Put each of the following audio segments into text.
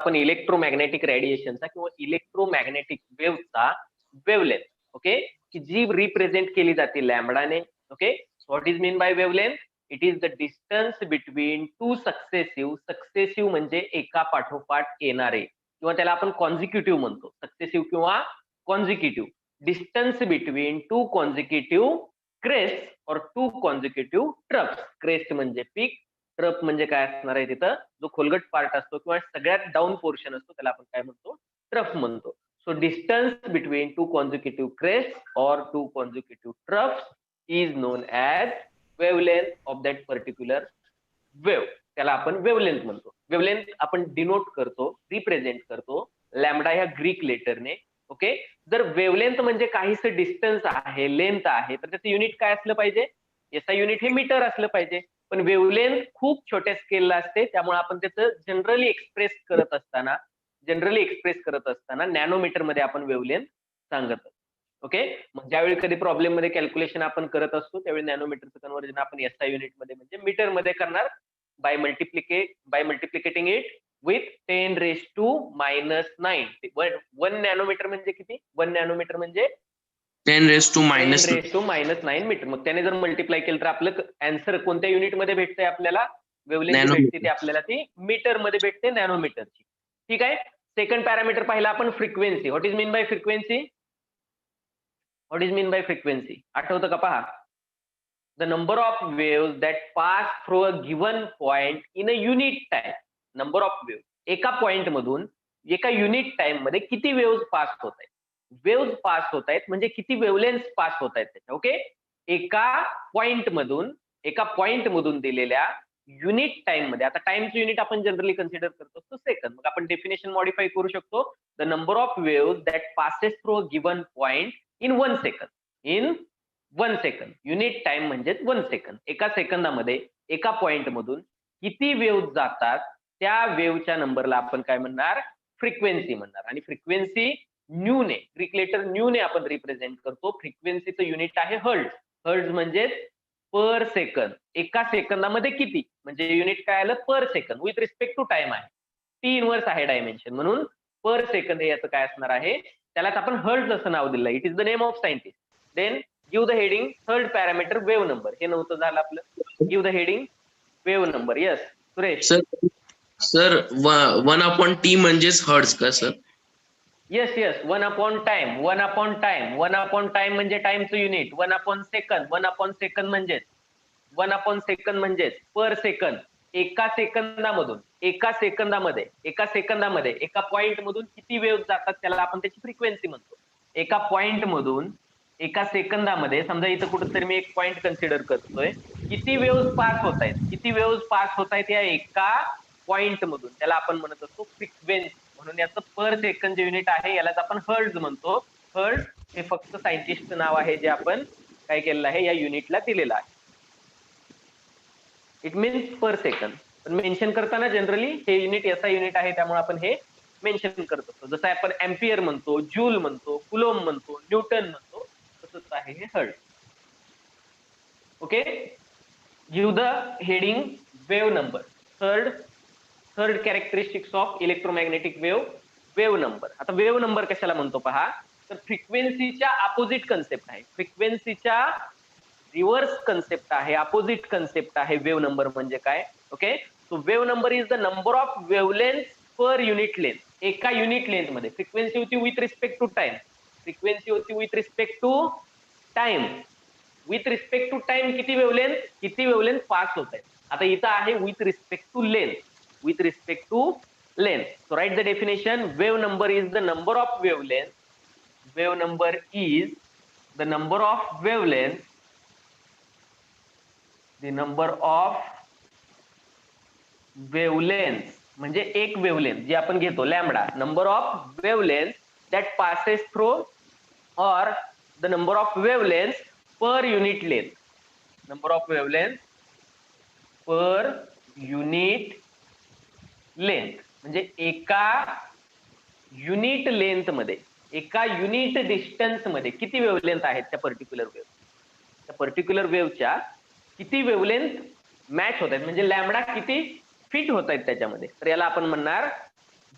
आपण इलेक्ट्रोमॅग्नेटिक रेडिएशनचा किंवा electromagnetic वेव्हचा wavelength, okay, की जी रिप्रेझेंट केली जाते लॅम्बडाने. Okay, what is mean by wavelength? It is the distance between two successive म्हणजे एका पाठोपाठ येणारे, किंवा त्याला आपण कॉन्झिक्युटिव्ह म्हणतो, सक्सेसिव्ह किंवा consecutive. Distance between two consecutive crest और टू कॉन्झिक्युटिव्ह ट्रप्स. क्रेस्ट म्हणजे पीक, ट्रप म्हणजे काय असणार आहे तिथं जो खोलगट पार्ट असतो किंवा सगळ्यात डाऊन पोर्शन असतो त्याला आपण काय म्हणतो? ट्रफ म्हणतो. So distance between two consecutive crest और two consecutive troughs is known as wavelength of that particular wave. त्याला आपण वेव्हलेंथ म्हणतो. वेव्हलेंथ आपण डिनोट करतो, रिप्रेझेंट करतो लॅम्बडा ह्या ग्रीक लेटरने. ओके, जर वेव्हलेंथ म्हणजे काहीच डिस्टन्स आहे, लेंथ आहे, तर त्याचं युनिट काय असलं पाहिजे? याचा युनिट हे मीटर असलं पाहिजे. पण वेव्हलेंथ खूप छोट्या स्केलला असते, त्यामुळे आपण त्याचं जनरली एक्सप्रेस करत असताना नॅनोमीटर मध्ये आपण वेव्हलेंथ सांगत असतो. ओके, मग ज्यावेळी कधी प्रॉब्लेम मध्ये कॅल्क्युलेशन आपण करत असतो त्यावेळी नॅनोमीटरचं कन्व्हर्जन आपण एसआय युनिट मध्ये म्हणजे मीटर मध्ये करणार, बाय मल्टिप्लिकेटिंग इट विथ 10⁻⁹. 1 नॅनोमीटर म्हणजे किती? 1 नॅनोमीटर म्हणजे 10⁻⁹ मीटर. मग त्याने जर मल्टिप्लाय केलं तर आपलं आन्सर कोणत्या युनिट मध्ये भेटतंय आपल्याला? वेव्हलेंथ भेटते ती आपल्याला ती मीटर मध्ये भेटते, नॅनोमीटरची. ठीक आहे. सेकंड पॅरामीटर पाहिला आपण, frequency. What is mean bye frequency? आठवतं का? पहा, the number of waves that pass through a given point in a unit time. Number of wave, एका पॉइंट मधून एका युनिट टाइम मध्ये किती वेव्स पास होत आहेत. वेव्स पास होत आहेत म्हणजे किती वेव्हलेंथ पास होत आहेत त्याच्या. ओके, एका पॉइंट मधून दिलेल्या युनिट टाइम मध्ये. आता टाइमचं युनिट आपण जनरली कन्सिडर करतो तो सेकंद. मग आपण डेफिनेशन मॉडिफाय करू शकतो. The number of waves that passes through a given point in 1 second. Unit time म्हणजे 1 सेकंद. एका सेकंदामध्ये एका पॉइंट मधून किती वेव्ह जातात त्या वेव्हच्या नंबरला आपण काय म्हणणार? फ्रिक्वेन्सी म्हणणार. आणि फ्रिक्वेन्सी न्यूने, ग्रीक लेटर न्यूने आपण रिप्रेझेंट करतो. फ्रिक्वेन्सीचं युनिट आहे हर्ट्झ. हर्ट्झ म्हणजे पर सेकंद. एका सेकंदामध्ये किती म्हणजे युनिट काय आलं? Per second. With respect to time आहे, टी इनवर्स आहे डायमेन्शन, म्हणून पर सेकंद हे याचं काय असणार आहे? त्यालाच आपण हर्ट्झ असं नाव दिलं. It is the name of scientist. Then give the heading third parameter wave number. हे नव्हतं झालं आपलं. Give the heading wave number. Yes Suresh. Sir 1/t म्हणजेच हर्ट्झ का सर? येस 1/टाइम. 1/टाइम म्हणजे टाइमचं युनिट. 1/सेकंद. 1/सेकंद म्हणजेच पर सेकंद. एका सेकंदामध्ये एका पॉइंट मधून किती वेव्ह जातात त्याला आपण त्याची फ्रिक्वेन्सी म्हणतो. एका पॉइंट मधून एका सेकंदामध्ये, समजा इथं कुठेतरी मी एक पॉइंट कन्सिडर करतोय, किती वेव्ह पास होत आहेत या एका पॉइंट मधून, त्याला आपण म्हणत असतो फ्रिक्वेन्सी. म्हणून याचं पर सेकंद युनिट आहे, यालाच आपण हर्ट्झ म्हणतो. हर्ट्झ हे फक्त सायंटिस्टचं नाव आहे जे आपण काय केलेलं आहे, या युनिटला दिलेलं आहे. It means per second. पण मेन्शन करताना जनरली हे युनिट याचा युनिट आहे त्यामुळे आपण हे मेन्शन करत असतो. जसं आपण एम्पियर म्हणतो, जूल म्हणतो, कुलोम म्हणतो, न्यूटन म्हणतो, तसंच आहे हे hertz. Okay, give the heading wave number. Third characteristics of electromagnetic wave number. आता वेव्ह नंबर कशाला म्हणतो पहा, तर फ्रिक्वेन्सीच्या अपोजिट कन्सेप्ट आहे. फ्रिक्वेन्सीच्या रिव्हर्स कन्सेप्ट आहे, अपोजिट कन्सेप्ट आहे वेव्ह नंबर म्हणजे काय. Okay, so wave number is the number of wavelength per unit length. एका युनिट लेंथ मध्ये फ्रिक्वेन्सी होती with respect to time. With respect to time किती वेव्हलेंथ पास होत आहे. आता इथं आहे with respect to length. So write the definition. Wave number is the number of wavelength. Wave number is the number of wavelength. The number of wavelength म्हणजे एक wavelength जी आपण घेतो lambda. Number of wavelength that passes through or the number of wavelengths per unit length. Number of wavelengths per unit length म्हणजे एका unit length मध्ये, एका unit distance मध्ये किती वेव्हलेंथ आहेत त्या पर्टिक्युलर वेव्ह. त्या पर्टिक्युलर वेव्हच्या किती वेव्हलेंथ मॅच होत आहेत म्हणजे लॅम्बडा किती फिट होत आहेत त्याच्यामध्ये. तर याला आपण म्हणणार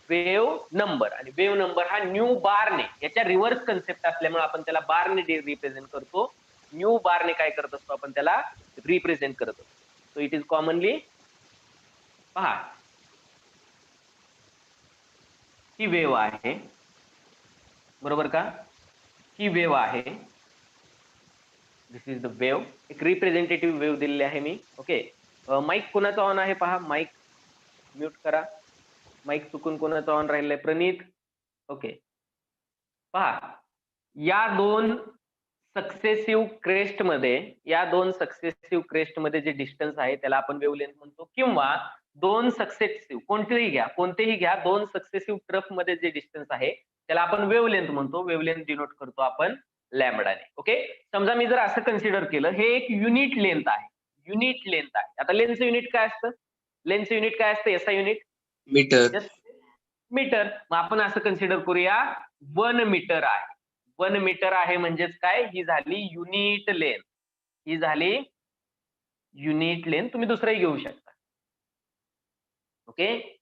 वेव्ह नंबर, आणि वेव्ह नंबर हा न्यू बारने, याच्या रिव्हर्स कन्सेप्ट असल्यामुळे आपण त्याला बारने रिप्रेझेंट करतो. न्यू बारने काय करत असतो, आपण त्याला रिप्रेझेंट करत असतो. सो इट इज कॉमनली, पहा ही वेव्ह आहे, बरोबर का, ही वेव्ह आहे, दिस इज द वेव्ह. एक रिप्रेझेंटेटिव्ह वेव्ह दिलेली आहे मी. ओके, माईक कोणाचा ऑन आहे पहा, माईक म्यूट करा. माईक चुकून कोणाचा ऑन राहिलाय, प्रणित. ओके, पहा या दोन सक्सेसिव्ह क्रेस्ट मध्ये, जे डिस्टन्स आहे त्याला आपण वेव्हलेंथ म्हणतो, किंवा दोन सक्सेसिव्ह कोणतेही घ्या दोन सक्सेसिव्ह ट्रफ मध्ये जे डिस्टन्स आहे त्याला आपण वेव्हलेंथ म्हणतो. वेव्हलेंथ डिनोट करतो आपण लॅम्बडाने. ओके, समजा मी जर असं कन्सिडर केलं, हे एक युनिट लेंथ आहे, युनिट लेंथ आहे. आता लेंथचं युनिट काय असतं, लेंथचं युनिट काय असतं, एसआय युनिट मीटर. मीटर. मग आपण असं कन्सिडर करूया 1 मीटर आहे. 1 मीटर आहे म्हणजेच काय, ही झाली युनिट लेंथ, ही झाली युनिट लेंथ. तुम्ही दुसरंही घेऊ शकता. Okay,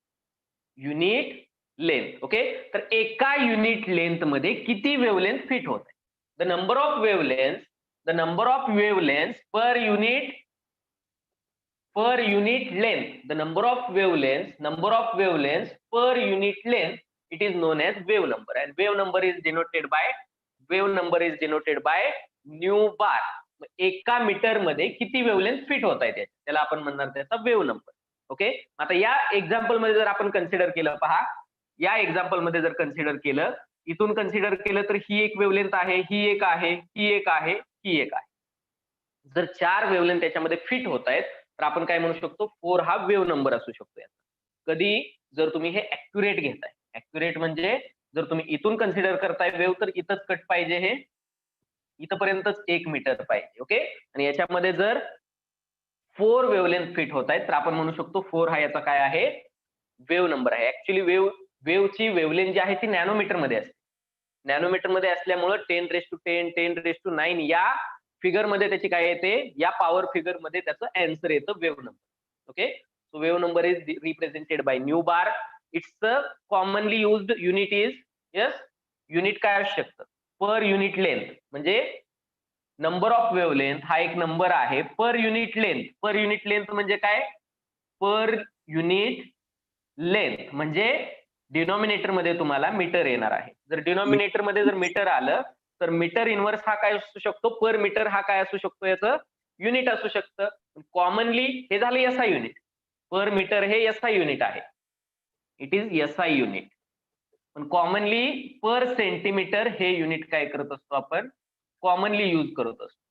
unit length. ओके, तर एका युनिट लेंथ मध्ये किती वेव्हलेंथ फिट होत आहे. The number of wavelength per unit length, the number of wavelengths per unit length, it is known as wave number, and wave number is denoted by nu bar. एका metre मध्ये किती wavelength fit होत आहे त्याला आपण म्हणणार त्याचा wave number. Okay, आता या एक्झाम्पल मध्ये जर आपण कन्सिडर केलं, पहा या एक्झाम्पल मध्ये जर कन्सिडर केलं, इथून कन्सिडर केलं तर ही एक वेव्हलेंथ आहे, ही एक आहे, ही एक आहे, ही एक आहे. जर 4 वेव्हलेंथ त्याच्यामध्ये फिट होत आहेत तर आपण काय म्हणू शकतो, 4 हा वेव्ह नंबर असू शकतो याचा. कधी जर तुम्ही हे ऍक्युरेट घेताय, ऍक्युरेट म्हणजे जर तुम्ही इथून कन्सिडर करताय वेव्ह तर इथंच कट पाहिजे, हे इथपर्यंतच 1 मीटर पाहिजे. ओके, आणि याच्यामध्ये जर 4 वेव्हलेंथ फिट होत आहेत तर आपण म्हणू शकतो 4 हा याचा काय आहे, वेव्ह नंबर आहे. ऍक्च्युली वेव्हची वेव्हलेंथ जी आहे ती नॅनोमीटर मध्ये असते. नॅनोमीटर मध्ये असल्यामुळे 10⁻10 10⁻9 या फिगर मध्ये त्याची काय येते, या पॉवर फिगर मध्ये त्याचं आन्सर येतं wave number. Okay, so wave number is represented by new bar. It's commonly used unit is, yes, unit काय असू शकतं, पर युनिट लेंथ. म्हणजे नंबर ऑफ वेव्हलेंथ हा एक नंबर आहे, पर युनिट लेंथ म्हणजे काय, पर युनिट लेंथ म्हणजे डिनॉमिनेटर मध्ये तुम्हाला मीटर येणार आहे. जर डिनॉमिनेटर मध्ये जर मीटर आलं तर मीटर इनवर्स हा काय असू शकतो, पर मीटर हा काय असू शकतो, याचं युनिट असू शकतं. कॉमनली हे झालं एसआय युनिट, पर मीटर हे एसआय युनिट आहे, इट इज एसआय युनिट. पण कॉमनली पर सेंटीमीटर हे युनिट काय करत असतो, आपण कॉमनली यूज करत असतो.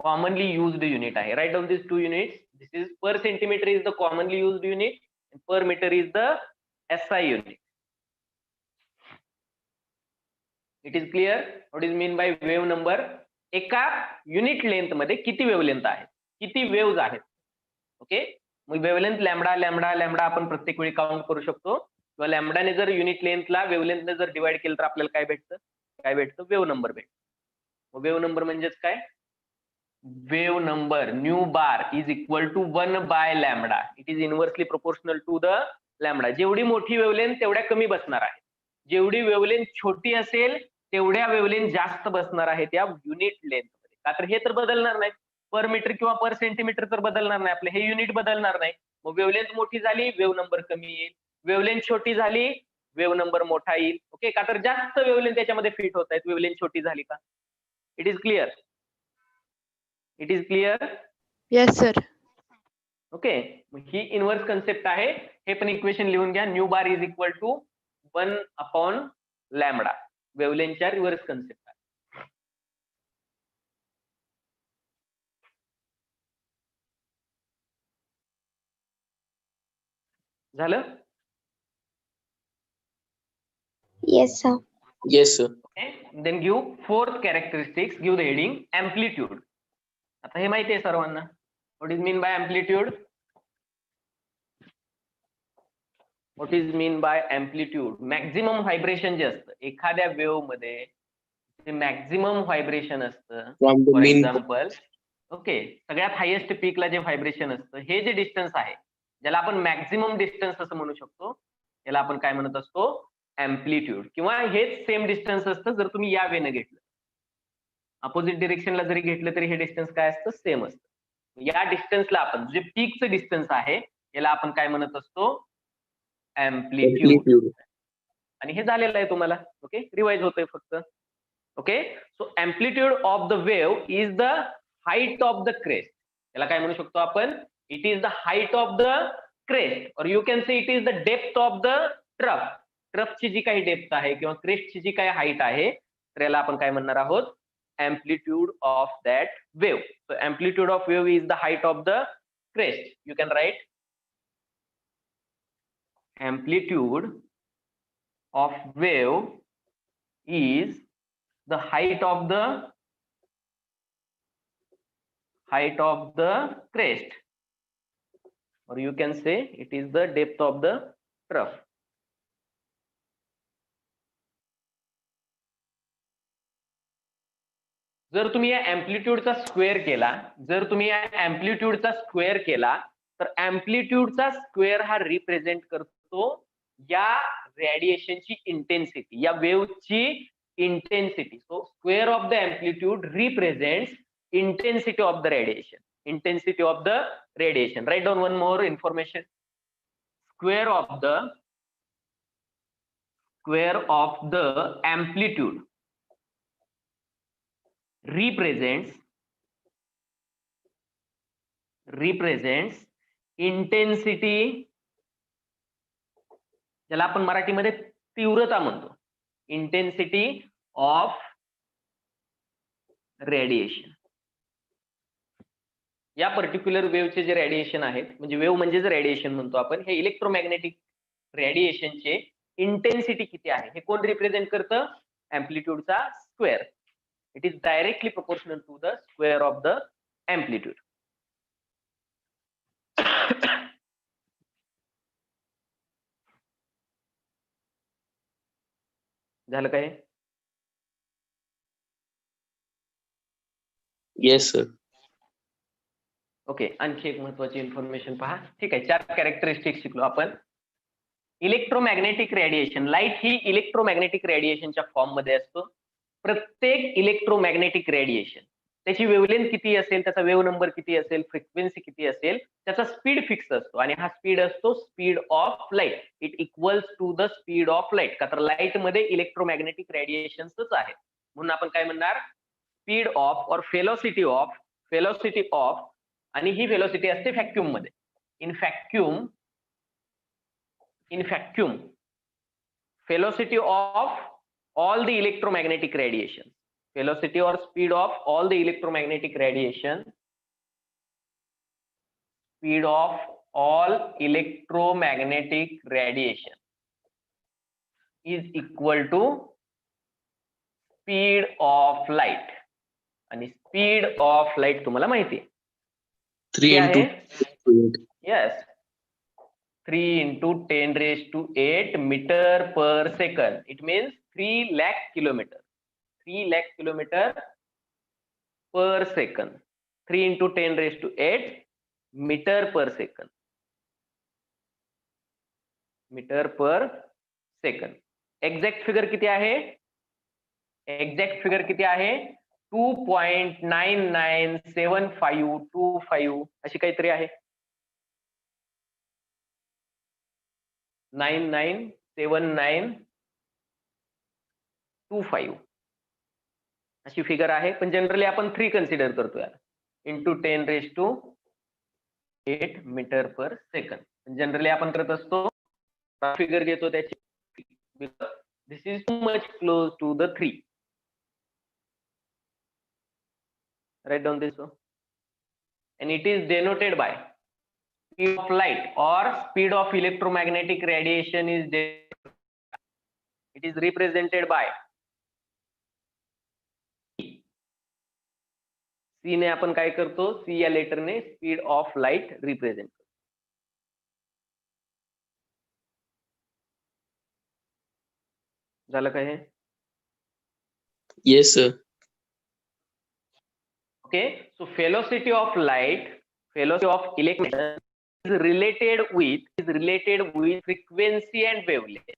commonly used unit आहे. Write down these two units. This is per centimeter is the commonly used unit, and per meter is the SI unit. It is clear what is mean by wave number. एका unit length मध्ये किती wavelength आहेत, किती waves आहेत. Okay, मग wavelength lambda आपण प्रत्येक वेळी काउंट करू शकतो, किंवा लॅम्बडाने जर युनिट लेंथला वेव्हलेंथने जर डिवाइड केलं तर आपल्याला काय भेटतं, वेव्ह नंबर भेटतो. वेव्ह नंबर म्हणजेच काय, wave number nu bar is equal to 1 by lambda. It is inversely proportional to the lambda. जेवढी मोठी वेव्हलेंथ तेवढ्या कमी बसणार आहे, जेवढी वेव्हलेंथ छोटी असेल तेवढ्या वेव्हलेंथ जास्त बसणार आहे त्या युनिट लेंथ मध्ये. का तर हे तर बदलणार नाही, पर मीटर किंवा पर सेंटीमीटर तर बदलणार नाही, आपले हे युनिट बदलणार नाही. मग वेव्हलेंथ मोठी झाली वेव्ह नंबर कमी येईल, वेव्हलेंथ छोटी झाली वेव्ह नंबर मोठा येईल. ओके, का तर जास्त वेव्हलेंथ त्याच्यामध्ये फिट होत आहेत, वेव्हलेंथ छोटी झाली का. It is clear, it is clear. Yes sir. Okay, ही इनवर्स कन्सेप्ट आहे. हे पण इक्वेशन लिहून घ्या, nu bar is equal to 1 upon lambda, वेव्हलेंथच्या रिव्हर्स कन्सेप्ट आहे. झालं. Yes sir. Yes sir. Okay, then give fourth characteristics, give the heading amplitude. आता हे माहिती आहे सर्वांना, what is mean by amplitude, what is mean by amplitude. Maximum vibration जे असतं एखाद्या वेव्ह मध्ये, ते मॅक्झिमम व्हायब्रेशन असतं. फॉर एक्झाम्पल, ओके, सगळ्यात हायेस्ट पीकला जे व्हायब्रेशन असतं, हे जे डिस्टन्स आहे, ज्याला आपण मॅक्झिमम डिस्टन्स असं म्हणू शकतो, याला आपण काय म्हणत असतो, अँप्लिट्यूड. किंवा हेच सेम डिस्टन्स असतं जर तुम्ही या वेने घेतलं, अपोजिट डिरेक्शनला जरी घेतलं तरी हे डिस्टन्स काय असतं, सेम असतं. या डिस्टन्सला आपण जे पीकचं डिस्टन्स आहे याला आपण काय म्हणत असतो, अँप्लिट्यूड. आणि हे झालेलं आहे तुम्हाला. ओके, रिवाइज होतंय फक्त. Okay, so amplitude of the wave is the height of the crest. याला काय म्हणू शकतो आपण, it is the height of the crest, और you can say it is the depth of the trough. ट्रफची जी काही डेप्थ आहे किंवा क्रेस्टची जी काही हाईट आहे, तर याला आपण काय म्हणणार आहोत, amplitude of that wave. So amplitude of wave is the height of the crest. You can write amplitude of wave is the height of the crest, or you can say it is the depth of the trough. जर तुम्ही या अँप्लिट्यूडचा square केला, तर अँप्लिट्यूडचा square हा represent करतो या रेडिएशनची intensity, या वेव्हची intensity. So square of the amplitude represents intensity of the radiation. Write down one more information. Square of the amplitude represents intensity, ज्याला आपण मराठीमध्ये तीव्रता म्हणतो, इंटेन्सिटी ऑफ रेडिएशन. या पर्टिक्युलर वेव्हचे जे रेडिएशन आहेत, म्हणजे वेव्ह म्हणजेच रेडिएशन म्हणतो आपण, हे इलेक्ट्रोमॅग्नेटिक रेडिएशनचे इंटेन्सिटी किती आहे हे कोण रिप्रेझेंट करतं, अँप्लिट्यूडचा square. It is directly proportional to the square of the amplitude. झालं काय? Yes sir. ओके, आणखी एक महत्वाची इन्फॉर्मेशन पहा. ठीक आहे, 4 कॅरेक्टरिस्टिक शिकलो आपण. इलेक्ट्रोमॅग्नेटिक रेडिएशन, लाईट ही इलेक्ट्रोमॅग्नेटिक रेडिएशनच्या फॉर्म मध्ये असतो. प्रत्येक इलेक्ट्रोमॅग्नेटिक रेडिएशन त्याची वेव्हलेंथ किती असेल, त्याचा वेव्ह नंबर किती असेल, फ्रिक्वेन्सी किती असेल, त्याचा स्पीड फिक्स असतो. आणि हा स्पीड असतो speed of light. It equals to the speed of light. का तर लाईट मध्ये इलेक्ट्रोमॅग्नेटिक रेडिएशनच आहे, म्हणून आपण काय म्हणणार, स्पीड ऑफ और वेलोसिटी ऑफ. आणि ही वेलोसिटी असते व्हॅक्यूम मध्ये. In vacuum velocity of all the electromagnetic radiation, velocity or speed of all the electromagnetic radiation, is equal to speed of light. आणि speed of light तुम्हाला माहिती आहे 3 into 8. yes, 3 into 10 raised to 8 meter per second. It means 3 lakh kilometer per second. 3 into 10 raised to 8 meter per second. Exact figure किती आहे? 2.997525 अशी काहीतरी आहे. 997925 अशी फिगर आहे. पण जनरली आपण 3 कन्सिडर करतो याला, into 10 raise to 8 metre per second. Generally आपण करत असतो फिगर घेतो त्याची, this is too much close to the 3. Write down this and it is denoted by speed of light or speed of electromagnetic radiation it is represented by C ने आपण काय करतो, C या लेटर ने speed of light represent करतो. झालं काय हे? Yes sir. Okay, so velocity of light, velocity of electron related with frequency and wavelength.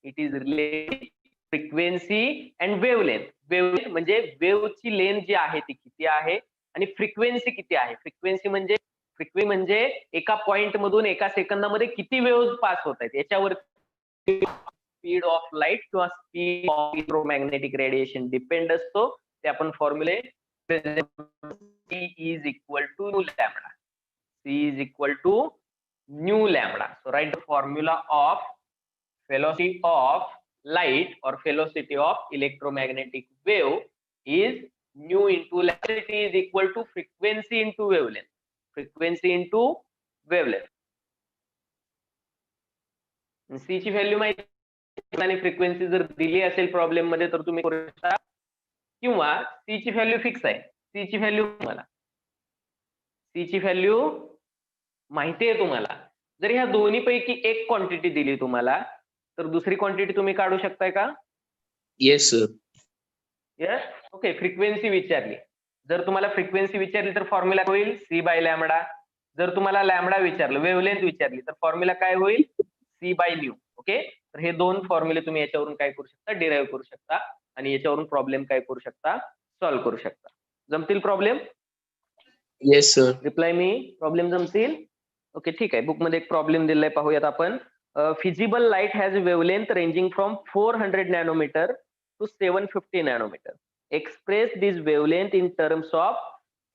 It is related frequency and wavelength. Wavelength म्हणजे वेव्हची लेंथ जी आहे ती किती आहे आणि फ्रिक्वेन्सी किती आहे. फ्रिक्वेन्सी म्हणजे एका पॉइंट मधून एका सेकंदामध्ये किती वेव्ह पास होत आहेत याच्यावर स्पीड ऑफ लाईट किंवा speed of electromagnetic radiation depend असतो. ते आपण फॉर्म्युले C is equal to lambda. C is equal to nu lambda. So write the formula of velocity of light or velocity of electromagnetic wave is nu into lambda is equal to frequency into wavelength. Frequency into wavelength. C ची value माहिती आणि frequency जर दिली असेल problem मध्ये तर तुम्ही करू शकता, किंवा C ची व्हॅल्यू फिक्स आहे. C ची व्हॅल्यू माहिती आहे तुम्हाला. जर ह्या दोन्ही पैकी एक क्वांटिटी दिली तुम्हाला तर दुसरी क्वांटिटी तुम्ही काढू शकताय का? Yes sir. Yes. Okay. Frequency विचारली. जर तुम्हाला फ्रिक्वेन्सी विचारली तर फॉर्म्युला होईल C बाय लॅम्बडा. जर तुम्हाला लॅम्बडा विचारलं, वेव्हलेंथ विचारली तर फॉर्म्युला काय होईल? C by nu. ओके. तर हे दोन फॉर्म्युले तुम्ही याच्यावरून काय करू शकता? डिराईव्ह करू शकता आणि याच्यावरून प्रॉब्लेम काय करू शकता? सॉल्व्ह करू शकता. जमतील problem? Yes sir. Reply me. Problem जमतील? ओके, ठीक आहे. बुक मध्ये एक प्रॉब्लेम दिलाय, पाहूयात आपण. Visible light has wavelength ranging from 400 nanometre to 750 nanometre. Express this wavelength in terms of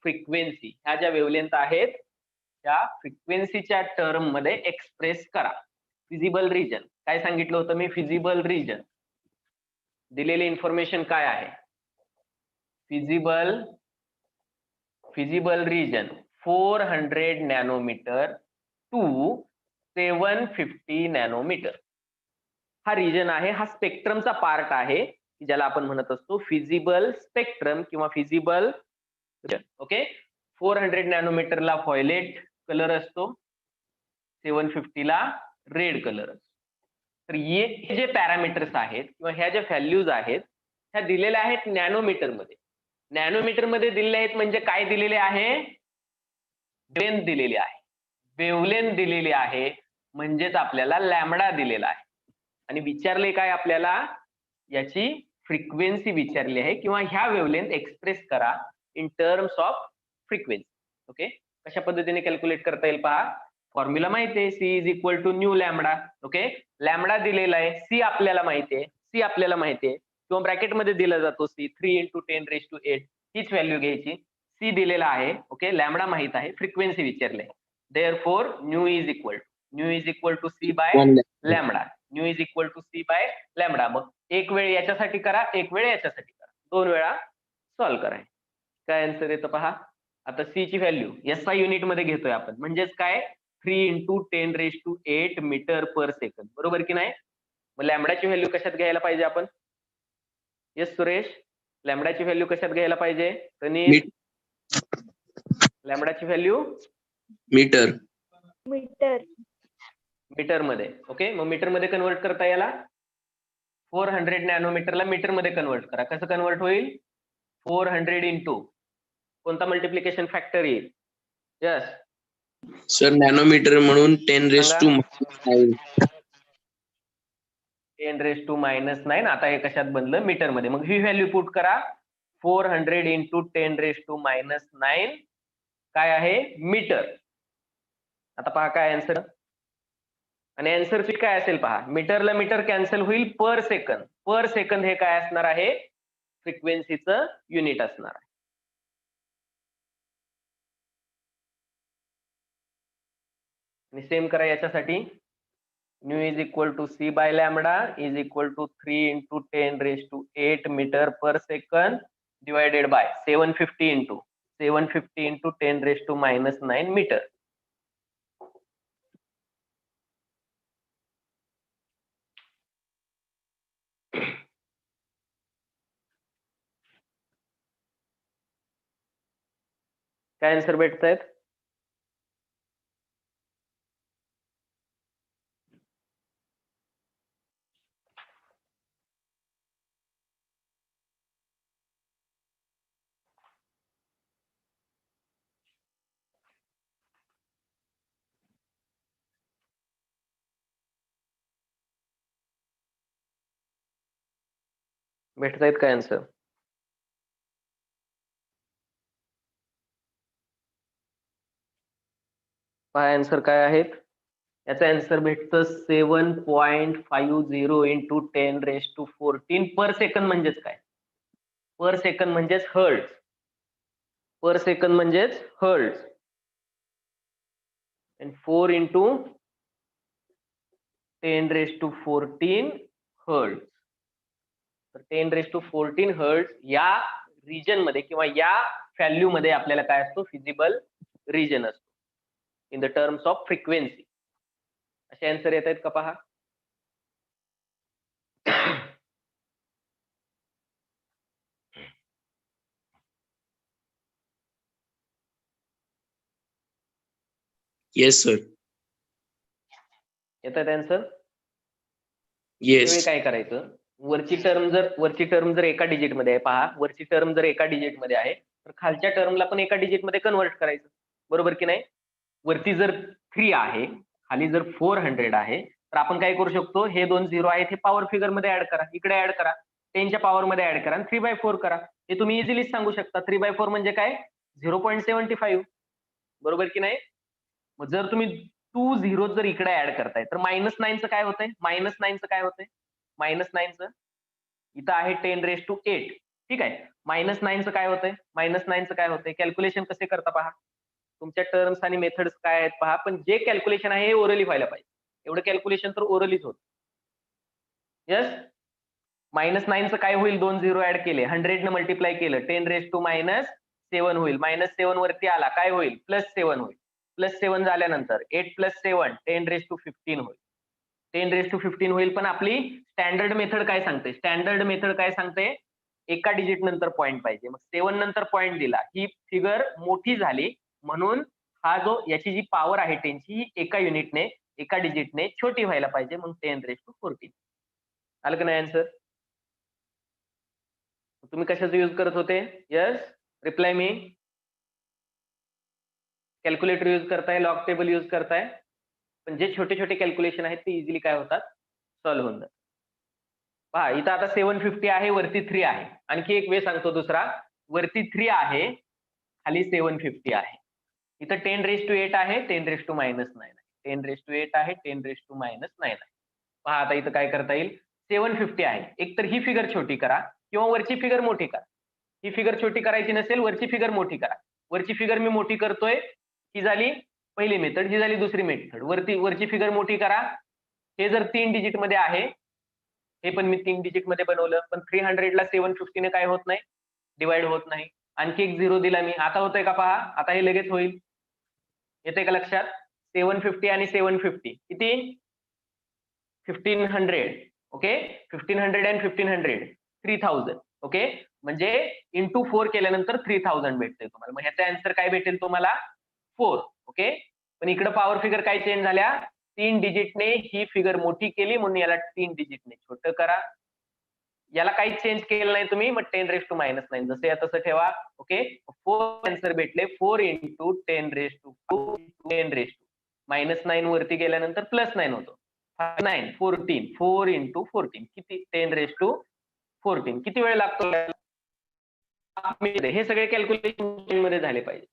frequency. ह्या ज्या वेव्हलेंथ आहेत त्या फ्रिक्वेन्सीच्या टर्म मध्ये एक्सप्रेस करा. फिजिबल रिजन काय सांगितलं होतं मी? फिजिबल रिजन दिलेली इन्फॉर्मेशन काय आहे? Visible region 400 nanometre to 750 nanometre हा रिजन आहे. हा स्पेक्ट्रमचा पार्ट आहे ज्याला आपण म्हणत असतो फिजिबल स्पेक्ट्रम किंवा फिजिबल. ओके. 400 नॅनोमीटरला व्हायोलेट कलर असतो, 750 ला रेड कलर असतो. तर हे जे पॅरामीटर्स आहेत किंवा ह्या ज्या व्हॅल्यूज आहेत ह्या दिलेल्या आहेत नॅनोमीटर मध्ये. नॅनोमीटर मध्ये दिलेले आहेत म्हणजे काय दिलेले आहे? वेव्हलेंथ दिलेली आहे. वेव्हलेंथ दिलेली आहे म्हणजेच आपल्याला लॅम्बडा दिलेला आहे. आणि विचारले काय आपल्याला? याची फ्रिक्वेन्सी विचारली आहे किंवा ह्या वेव्हलेंथ एक्सप्रेस करा in terms of frequency. Okay. कशा पद्धतीने कॅल्क्युलेट करता येईल पहा. फॉर्म्युला माहिती आहे, C is equal to nu lambda. Okay. Lambda दिलेला आहे, C आपल्याला माहिती आहे, किंवा ब्रॅकेट मध्ये दिला जातो C 3 × 10⁸ हीच व्हॅल्यू घ्यायची. C दिलेला आहे. ओके. लॅम्बडा माहित आहे, फ्रिक्वेन्सी विचारले. Therefore nu is equal to C by lambda. Nu is equal to C by lambda. मग एक वेळ याच्यासाठी करा, एक वेळ याच्यासाठी करा, 2 वेळा सॉल्व्ह करा. काय आन्सर येतं पहा. आता C ची व्हॅल्यू SI युनिट मध्ये घेतोय आपण, म्हणजेच काय? 3 × 10⁸ मीटर पर सेकंद. बरोबर की नाही? मग लॅम्बडाची व्हॅल्यू कशात घ्यायला पाहिजे आपण? येस सुरेश, लॅम्बडाची व्हॅल्यू कशात घ्यायला पाहिजे? लॅम्बडाची व्हॅल्यू मीटर मध्ये. ओके. मग मीटर मध्ये कन्वर्ट करता याला 400 नॅनोमीटरला मीटर मध्ये कन्वर्ट करा. कसं कन्वर्ट होईल? 400 इंटू कोणता मल्टिप्लिकेशन फॅक्टर येईल? यस सर नॅनोमीटर म्हणून 10⁻⁹. आता हे कशात बनलं? मीटर मध्ये. मग ही व्हॅल्यू पुट करा. 400 इंटू 10⁻⁹ काय आहे? मीटर. आता पहा काय आन्सर. आणि आन्सर शीट काय असेल पहा. मीटरला मीटर कॅन्सल होईल, पर सेकंद. पर सेकंद हे काय असणार आहे? फ्रिक्वेन्सीचं युनिट असणार आहे. आणि सेम करा याच्यासाठी. Nu is equal to C by lambda is equal to 3 × 10⁸ metre per second divided by 750 into 10⁻⁹ metre. काय आन्सर भेटतायत? भेटतायत काय आन्सर? पहा आन्सर काय आहेत. याचा आन्सर भेटतं 7.50 इंटू 10⁻14 पर सेकंड. म्हणजेच काय? पर सेकंड म्हणजेच हर्ट्ज. पर सेकंड म्हणजेच हर्ट्ज. and 4 into 10⁻14 hertz. तर 10⁻14 हर्ट्ज या रिजन मध्ये किंवा या व्हॅल्यू मध्ये आपल्याला काय असतो? फिजिबल रिजन असतो in the terms of frequency. असे आन्सर येत आहेत का पहा. Yes sir. येत आहेत आन्सर. येस. काय करायचं? वरची टर्म जर एका डिजिट मध्ये आहे, पहा वरची टर्म जर एका डिजिट मध्ये आहे तर खालच्या टर्मला पण एका डिजिट मध्ये कन्वर्ट करायचं. बरोबर की नाही? वरती जर 3 आहे, खाली जर 400 आहे, तर आपण काय करू शकतो? हे 2 0 आहेत, हे पॉवर फिगर मध्ये ऍड करा, इकडे ऍड करा, 10 च्या पॉवर मध्ये ऍड करा आणि 3/4 करा. हे तुम्ही इझिली सांगू शकता. 3/4 म्हणजे काय? 0.75. बरोबर की नाही? मग जर तुम्ही 2 0 जर इकडे ऍड करताय तर -9चं काय होतंय? -9चं काय होतंय? -9चं इथं आहे 10⁸. ठीक आहे. -9चं काय होतंय? -9चं काय होतंय? कॅल्क्युलेशन कसे करता पहा. तुमच्या टर्म्स आणि मेथड्स काय आहेत पहा, पण जे कॅल्क्युलेशन आहे हे ओरली व्हायला पाहिजे. एवढं कॅल्क्युलेशन तर ओरलीच होत. यस. -9चं काय होईल? 2 0 ऍड केले, 100 ने मल्टिप्लाय केलं, 10⁻7 होईल. -7 वरती आला, काय होईल? +7 होईल. +7 झाल्यानंतर 8 + 7 10⁻15 होईल. 10⁻15 होईल. पण आपली स्टँडर्ड मेथड काय सांगते? स्टँडर्ड मेथड काय सांगते? एका डिजिट नंतर पॉईंट पाहिजे. मग 7 नंतर पॉईंट दिला, ही फिगर मोठी झाली म्हणून हा जो याची जी पॉवर आहे 10 ची, ही एका युनिटने एका डिजिटने छोटी व्हायला पाहिजे. मग 10⁻14. आलं का नाही आन्सर? तुम्ही कशाचा यूज करत होते? यस, रिप्लाय मी. कॅल्क्युलेटर यूज करताय, लॉग टेबल यूज करताय. पण जे छोटे छोटे कॅल्क्युलेशन आहेत ते इझिली काय होतात? सॉल्व्ह होऊन जातात. पहा इथं आता 750 आहे, वरती 3 आहे. आणखी एक वे सांगतो दुसरा. वरती 3 आहे, खाली 750 आहे. इथं 10⁻8 आहे, 10⁻−9 आहे. 10⁻8 आहे, 10⁻−9 आहे. पहा आता इथं काय करता येईल? 750 आहे, एक तर ही फिगर छोटी करा किंवा वरची फिगर मोठी करा. ही फिगर छोटी करायची नसेल, वरची फिगर मोठी करा. वरची फिगर मी मोठी करतोय, ही झाली पहिली मेथड, ही झाली दुसरी मेथड. वरची फिगर मोठी करा. हे जर 3 डिजिट मध्ये आहे, हे पण मी 3 डिजिट मध्ये बनवलं, पण 300 ला 750 ने काय होत नाही? डिवाइड होत नाही. आणखी एक 0 दिला मी. आता होतंय का पहा? आता हे लगेच होईल. येतंय का लक्षात? 750 आणि 750 किती? 1500. Okay, 1500 and 1500 3000. ओके, म्हणजे इंटू 4 केल्यानंतर 3000 भेटते तुम्हाला. मग ह्याचा आन्सर काय भेटेल तुम्हाला? 4. ओके, पण इकडे पॉवर फिगर काय चेंज झाल्या? 3 डिजिटने ही फिगर मोठी केली म्हणून याला 3 डिजिटने छोटं करा. याला काहीच चेंज केलं नाही तुम्ही, मग 10⁻−9 जसे तसं ठेवा. ओके, 4 आन्सर भेटले. 4 इंटू 10⁻², -9 वरती गेल्यानंतर +9 होतो. 9 14, 4 इंटू 14 किती? 10⁻14. किती वेळ लागतो? हे सगळे कॅल्क्युलेशन मध्ये झाले पाहिजे.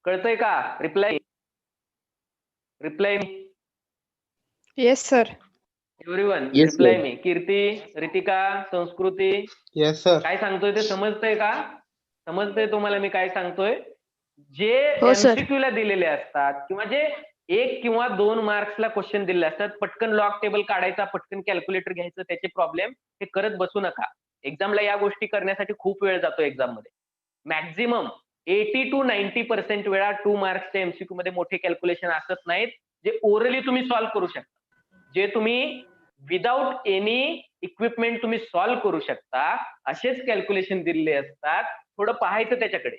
कळतंय का? Reply Yes, sir. Everyone, Yes, reply sir. मी. कीर्ती, रितिका, संस्कृती, येस सर. काय सांगतोय ते समजतंय का? समजतंय तुम्हाला मी काय सांगतोय? जे हो, sir. MCQ ला दिलेले असतात किंवा जे 1 किंवा 2 मार्क्सला क्वेश्चन दिलेले असतात, पटकन लॉग टेबल काढायचा, पटकन कॅल्क्युलेटर घ्यायचं, त्याचे प्रॉब्लेम हे करत बसू नका. एक्झामला या गोष्टी करण्यासाठी खूप वेळ जातो. एक्झाम मध्ये मॅक्झिमम 80 to 90% वेळा 2 मार्क्सच्या MCQ मध्ये मोठे कॅल्क्युलेशन असत नाहीत, जे ओरली तुम्ही सॉल्व्ह करू शकता, जे तुम्ही विदाउट एनी इक्विपमेंट तुम्ही सॉल्व्ह करू शकता. असेच कॅल्क्युलेशन दिलेले असतात. थोडं पाहायचं त्याच्याकडे,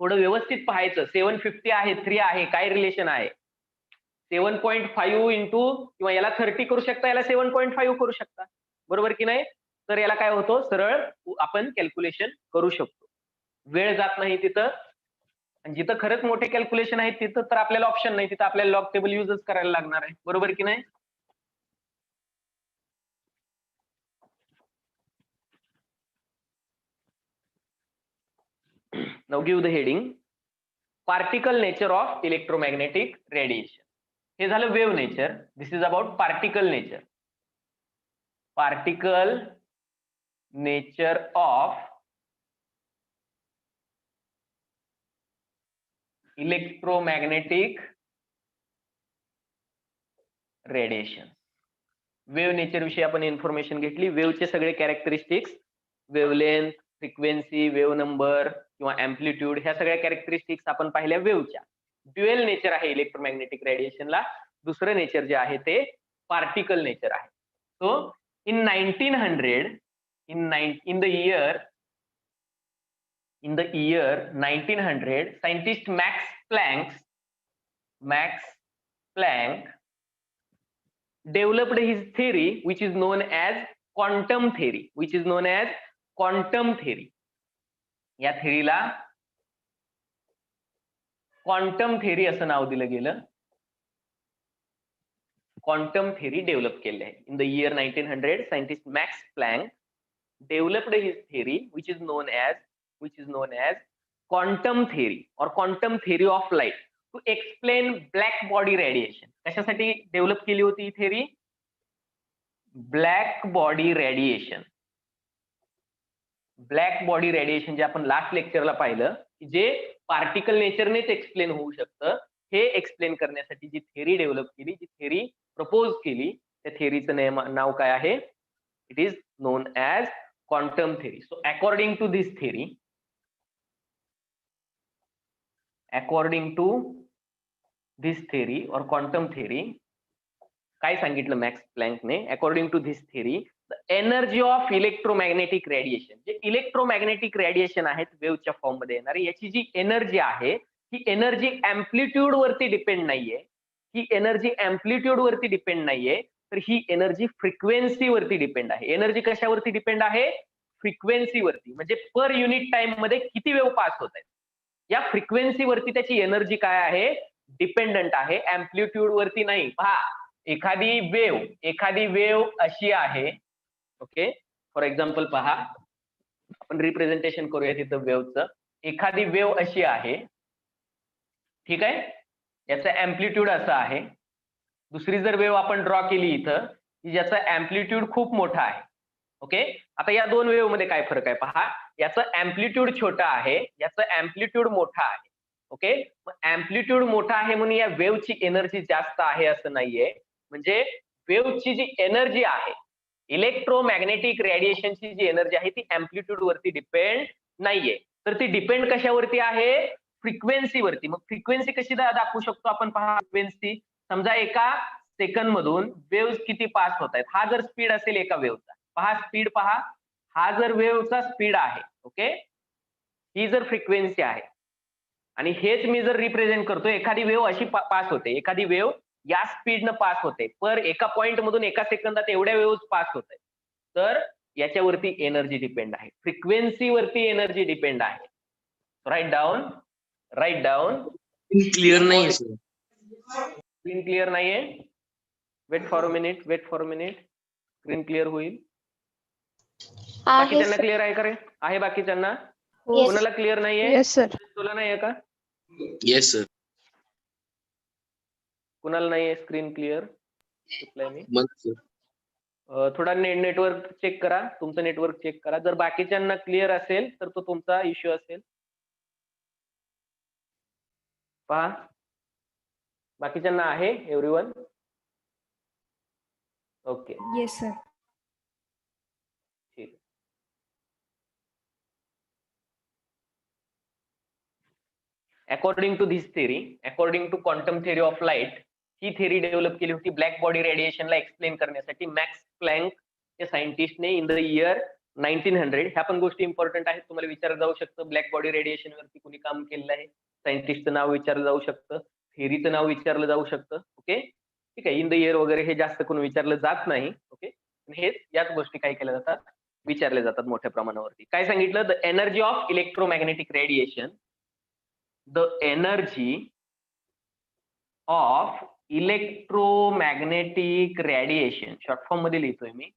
थोडं व्यवस्थित पाहायचं. 750 आहे, 3 आहे, काय रिलेशन आहे? 7.5 इंटू किंवा याला 30 करू शकता, याला 7.5 करू शकता. बरोबर की नाही? तर याला काय होतं? सरळ आपण कॅल्क्युलेशन करू शकतो. वेळ जात नाही तिथं. आणि जिथं खरंच मोठे कॅल्क्युलेशन आहेत तिथं तर आपल्याला ऑप्शन नाही, तिथं आपल्याला लॉग टेबल युजच करायला लागणार आहे. बरोबर की नाही? Now give the heading particle nature of electromagnetic radiation. हे झालं wave nature. This is about particle nature. Particle nature of electromagnetic radiation. Wave nature विषयी आपण इन्फॉर्मेशन घेतली. वेव्हचे सगळे characteristics, wavelength, frequency, wave number किंवा अँप्लिट्यूड, ह्या सगळ्या कॅरेक्टरिस्टिक्स आपण पाहिल्या वेव्हच्या. ड्युएल नेचर आहे इलेक्ट्रोमॅग्नेटिक रेडिएशनला. दुसरं नेचर जे आहे ते पार्टिकल नेचर आहे. So in 1900 in the year 1900 scientist Max Planck developed his theory which is known as quantum theory. या थेरीला क्वांटम थेरी असं नाव दिलं गेलं. क्वांटम थेरी डेव्हलप केले आहे. In the year 1900 scientist max plank developed his theory which is known as quantum theory or quantum theory of light to explain black body radiation. कशासाठी develop केली होती ही theory? Black body radiation. Black body radiation जे आपण last लेक्चरला पाहिलं की जे particle नेचरनेच explain होऊ शकतं, हे एक्सप्लेन करण्यासाठी जी थेरी डेव्हलप केली, जी थेरी प्रपोज केली, त्या थेरीचं नाव काय आहे? It is known as quantum theory. So according to this theory or quantum theory, काय सांगितलं मॅक्स प्लँकने? According to this theory the energy of electromagnetic radiation, जे इलेक्ट्रोमॅग्नेटिक रेडिएशन आहेत वेव्हच्या फॉर्म मध्ये येणारी, याची जी एनर्जी आहे ही एनर्जी अँप्लिट्यूड वरती डिपेंड नाहीये. ही एनर्जी अँप्लिट्यूड वरती डिपेंड नाहीये, तर ही एनर्जी फ्रिक्वेन्सी वरती डिपेंड आहे. एनर्जी कशावरती डिपेंड आहे? फ्रिक्वेन्सी वरती. म्हणजे पर युनिट टाइम मध्ये किती वेव्ह पास होत आहेत, या फ्रिक्वेन्सी वरती त्याची एनर्जी काय आहे? डिपेंडंट आहे, अँप्लिट्यूड वरती नाही. पहा, एखादी वेव्ह अशी आहे. ओके, फॉर एक्झाम्पल पहा, आपण रिप्रेझेंटेशन करूया तिथं वेव्हचं. एखादी वेव्ह अशी आहे, ठीक आहे, याचं अँप्लिट्यूड असं आहे. दुसरी जर वेव्ह आपण ड्रॉ केली इथं की ज्याचा अँप्लिट्यूड खूप मोठा आहे. ओके, आता या दोन वेव्ह मध्ये काय फरक आहे पहा. याचं अँप्लिट्यूड छोटा आहे, याचं अँप्लिट्यूड मोठा आहे. ओके, मग अँप्लिट्यूड मोठा आहे म्हणून या वेव्हची एनर्जी जास्त आहे असं नाहीये. म्हणजे वेव्हची जी एनर्जी आहे, इलेक्ट्रोमॅग्नेटिक रेडिएशनची जी एनर्जी आहे ती अँप्लिट्यूड वरती डिपेंड नाहीये. तर ती डिपेंड कशावरती आहे? फ्रिक्वेन्सी वरती. मग फ्रिक्वेन्सी कशी दाखवू शकतो आपण? पहा, फ्रिक्वेन्सी समजा एका सेकंद मधून वेव्ह किती पास होत आहेत. हा जर स्पीड असेल एका वेव्हचा, पहा स्पीड पहा, हा जर वेव्हचा स्पीड आहे, ओके, ही जर फ्रिक्वेन्सी आहे, आणि हेच मी जर रिप्रेझेंट करतो, एखादी वेव्ह अशी पास होते, एखादी वेव्ह या स्पीडनं पास होते, पर एका पॉइंट मधून एका सेकंदात एवढ्या वेव्ह पास होत आहेत, तर याच्यावरती एनर्जी डिपेंड आहे, फ्रिक्वेन्सी वरती एनर्जी डिपेंड आहे. Write down. क्लिअर नाही सर. स्क्रीन क्लिअर नाहीये? Wait for a minute. Screen clear होईल. बाकीच्यांना क्लिअर आहे का रे? आहे बाकीच्यांना? कोणाला क्लिअर नाहीये? Yes sir. तुला नाहीये का? Yes sir. कुणाला नाहीये स्क्रीन क्लिअर? मी मग सर थोडा नेटवर्क चेक करा, तुमचं नेटवर्क चेक करा. जर बाकीच्यांना क्लिअर असेल तर तो तुमचा इश्यू असेल. पहा, बाकीच्यांना आहे एव्हरीवन? Okay, yes sir. ठीक. According to this theory, according to quantum theory of light, ही थेरी डेव्हलप केली होती ब्लॅक बॉडी रेडिएशनला एक्सप्लेन करण्यासाठी मॅक्स प्लँक या सायंटिस्टने इन द इयर 1900. ह्या पण गोष्टी इम्पॉर्टंट आहेत, तुम्हाला विचारलं जाऊ शकतं. ब्लॅक बॉडी रेडिएशन वरती कुणी काम केलेलं आहे, सायंटिस्टचं नाव विचारलं जाऊ शकतं, थेरीचं नाव विचारलं जाऊ शकतं. ओके, ठीक आहे. इन द इयर वगैरे हे जास्त करून विचारलं जात नाही. ओके, हेच याच गोष्टी काय केल्या जातात, विचारले जातात मोठ्या प्रमाणावरती. काय सांगितलं? The energy of electromagnetic radiation, the energy of electromagnetic radiation, short form मध्ये लिहितोय मी,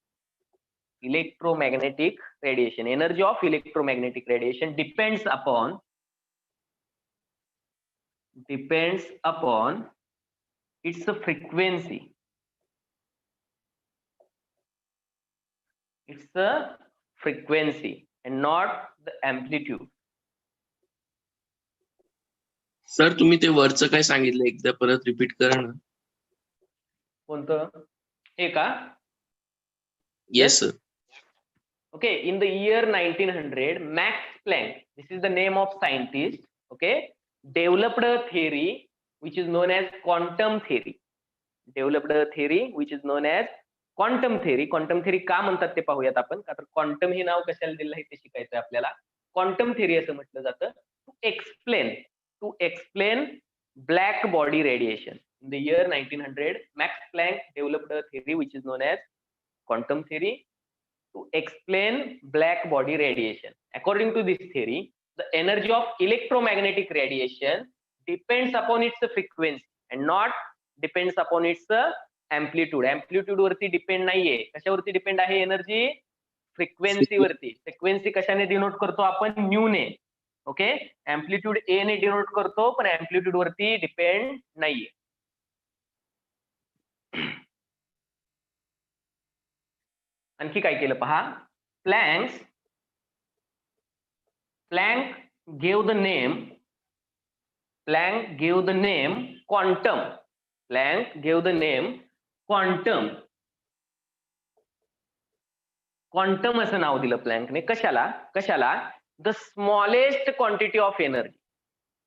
electromagnetic radiation, energy of electromagnetic radiation depends upon depends upon its frequency. It's the frequency and not the amplitude. Sir तुम्ही ते वरचं काय सांगितलं एकदा परत रिपीट करा ना. कोणतं? हे का? Yes sir. Okay, in the year 1900, Max Planck, this is the name of scientist, okay, developed a theory which is known as quantum theory. Developed a theory which is known as quantum theory. Quantum theory का म्हणतात ते पाहूयात आपण. का तर quantum हे नाव कशाला दिलं आहे ते शिकायचं आपल्याला. क्वांटम theory असं म्हटलं जातं to explain black body radiation. In the year 1900, Max Planck developed a theory which is known as quantum theory to explain black body radiation. According to this theory, the energy of electromagnetic radiation depends upon its frequency and not depends upon its amplitude. Amplitude वरती depend नाहीये. कशावरती depend आहे energy? Frequency वरती. Frequency कशाने denote करतो आपण? New ने. Okay, amplitude ए ने denote करतो, पण एम्प्लिट्यूड वरती डिपेंड नाहीये. आणखी काय केलं पहा. Planck gave the name quantum. Planck gave the name quantum. Quantum असं नाव दिलं प्लँकने. कशाला? The smallest quantity of energy.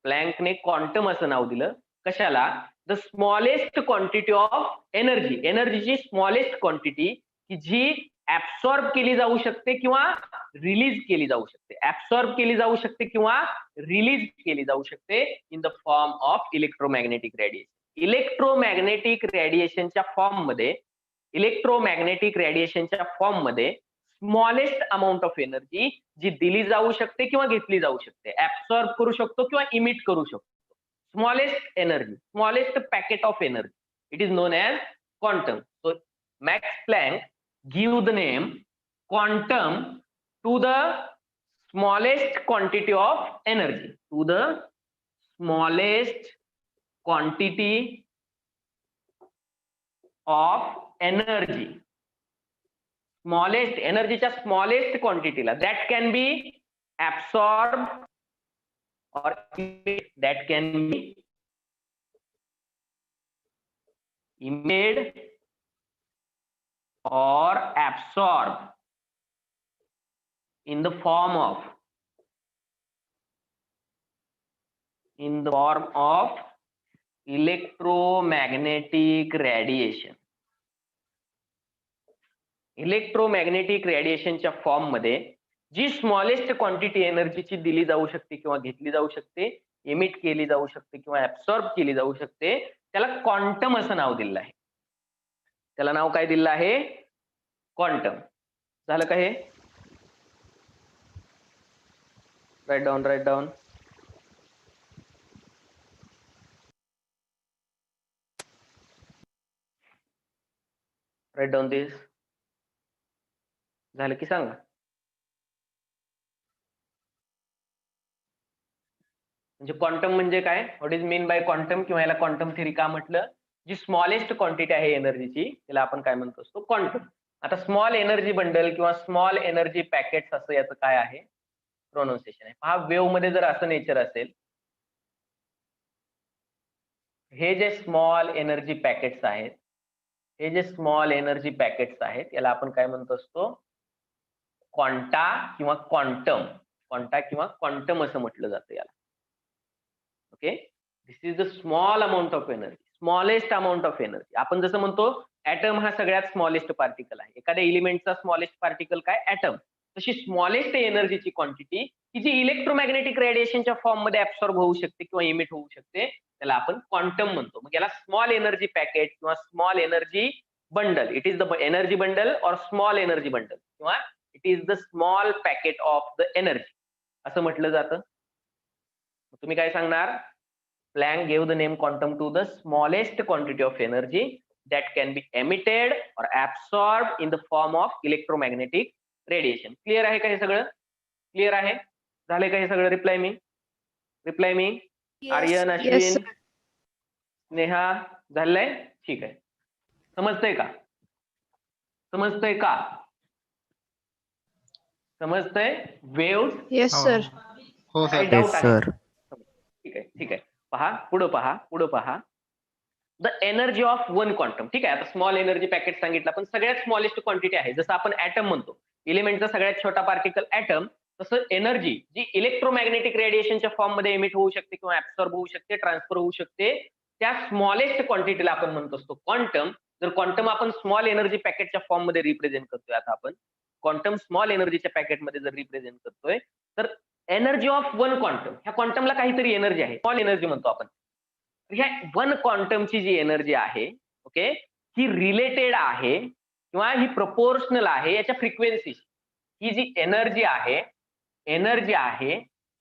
प्लँकने क्वांटम असं नाव दिलं कशाला? The smallest quantity of energy. एनर्जीची स्मॉलेस्ट क्वांटिटी की जी ऍब्सॉर्ब केली जाऊ शकते किंवा रिलीज केली जाऊ शकते. ऍब्सॉर्ब केली जाऊ शकते किंवा रिलीज केली जाऊ शकते in the form of electromagnetic radiation. Electromagnetic रेडिएशनच्या फॉर्म मध्ये स्मॉलेस्ट अमाऊंट ऑफ एनर्जी जी दिली जाऊ शकते किंवा घेतली जाऊ शकते. ऍब्सॉर्ब करू शकतो किंवा इमिट करू शकतो. Smallest energy, smallest packet of energy. It is known as quantum. So max plank give the name quantum to the smallest quantity of energy. To the smallest quantity of energy. Smallest energy च्या smallest quantity ला that can be absorbed or that can be emitted or absorbed in the form of electromagnetic radiation. Electromagnetic रेडिएशनच्या form मध्ये जी smallest quantity एनर्जीची दिली जाऊ शकते किंवा घेतली जाऊ शकते, इमिट केली जाऊ शकते किंवा ऍब्सॉर्ब केली जाऊ शकते, त्याला क्वांटम असं नाव दिलं आहे. त्याला नाव काय दिलं आहे? क्वांटम. झालं का हे? Write down. Write down this. झालं की सांगा. म्हणजे क्वांटम म्हणजे काय? What is mean by quantum किंवा याला क्वांटम थिअरी का म्हटलं? जी स्मॉलेस्ट क्वांटिटी आहे एनर्जीची त्याला आपण काय म्हणतो असतो? क्वांटम. आता स्मॉल एनर्जी बंडल किंवा स्मॉल एनर्जी पॅकेट्स असं याचं काय आहे? प्रोनाउन्सिएशन आहे. पहा, वेव्ह मध्ये जर असं नेचर असेल, हे जे स्मॉल एनर्जी पॅकेट्स आहेत याला आपण काय म्हणतो असतो? क्वांटा किंवा क्वांटम असं म्हटलं जातं याला. Okay, this is the small amount of energy, smallest amount of energy. आपण जसं म्हणतो ऍटम हा सगळ्यात स्मॉलेस्ट पार्टिकल आहे. एखाद्या एलिमेंटचा स्मॉलेस्ट पार्टिकल काय? ऍटम. तशी स्मॉलेस्ट एनर्जीची क्वांटिटी की जी इलेक्ट्रोमॅग्नेटिक रेडिएशनच्या फॉर्म मध्ये ऍब्सॉर्ब होऊ शकते किंवा इमिट होऊ शकते त्याला आपण क्वांटम म्हणतो. मग याला स्मॉल एनर्जी पॅकेट किंवा small energy bundle, it is the energy bundle और स्मॉल एनर्जी बंडल किंवा it is the small packet of the energy असं म्हटलं जातं. तुम्ही काय सांगणार? Planck gave the name quantum to the smallest quantity of energy that can be emitted or absorbed in the form of electromagnetic radiation. Clear आहे का हे सगळं? क्लिअर आहे? झाले का हे सगळं? रिप्लाय मी. Aryan, Yes, Ashwin, sir. स्नेहा, झालंय? ठीक आहे. समजतंय का? समजतंय का? समजतंय? Waves Yes, sir. हो काही सर. डाऊट Yes, आहे? sir. ठीक आहे, ठीक आहे. पहा, पुढं पहा. The energy of one quantum. ठीक आहे, आता स्मॉल एनर्जी पॅकेट सांगितलं, पण सगळ्यात स्मॉलेस्ट क्वांटिटी आहे. जसं आपण ऍटम म्हणतो, एलिमेंटचा सगळ्यात छोटा पार्टिकल ऍटम, तसं एनर्जी जी इलेक्ट्रोमॅग्नेटिक रेडिएशनच्या फॉर्म मध्ये एमिट होऊ शकते किंवा ऍब्सॉर्ब होऊ शकते, ट्रान्सफर होऊ शकते, त्या स्मॉलेस्ट क्वांटिटीला आपण म्हणत असतो क्वांटम. जर क्वांटम आपण स्मॉल एनर्जी पॅकेटच्या फॉर्म मध्ये रिप्रेझेंट करतोय, आता आपण क्वांटम स्मॉल एनर्जीच्या पॅकेटमध्ये जर रिप्रेझेंट करतोय, तर एनर्जी ऑफ वन क्वांटम, ह्या क्वांटमला काहीतरी एनर्जी आहे, स्मॉल एनर्जी म्हणतो आपण. ह्या वन क्वांटमची जी एनर्जी आहे, ओके, ही रिलेटेड आहे किंवा ही प्रोपोर्शनल आहे याच्या फ्रिक्वेन्सी. ही जी एनर्जी आहे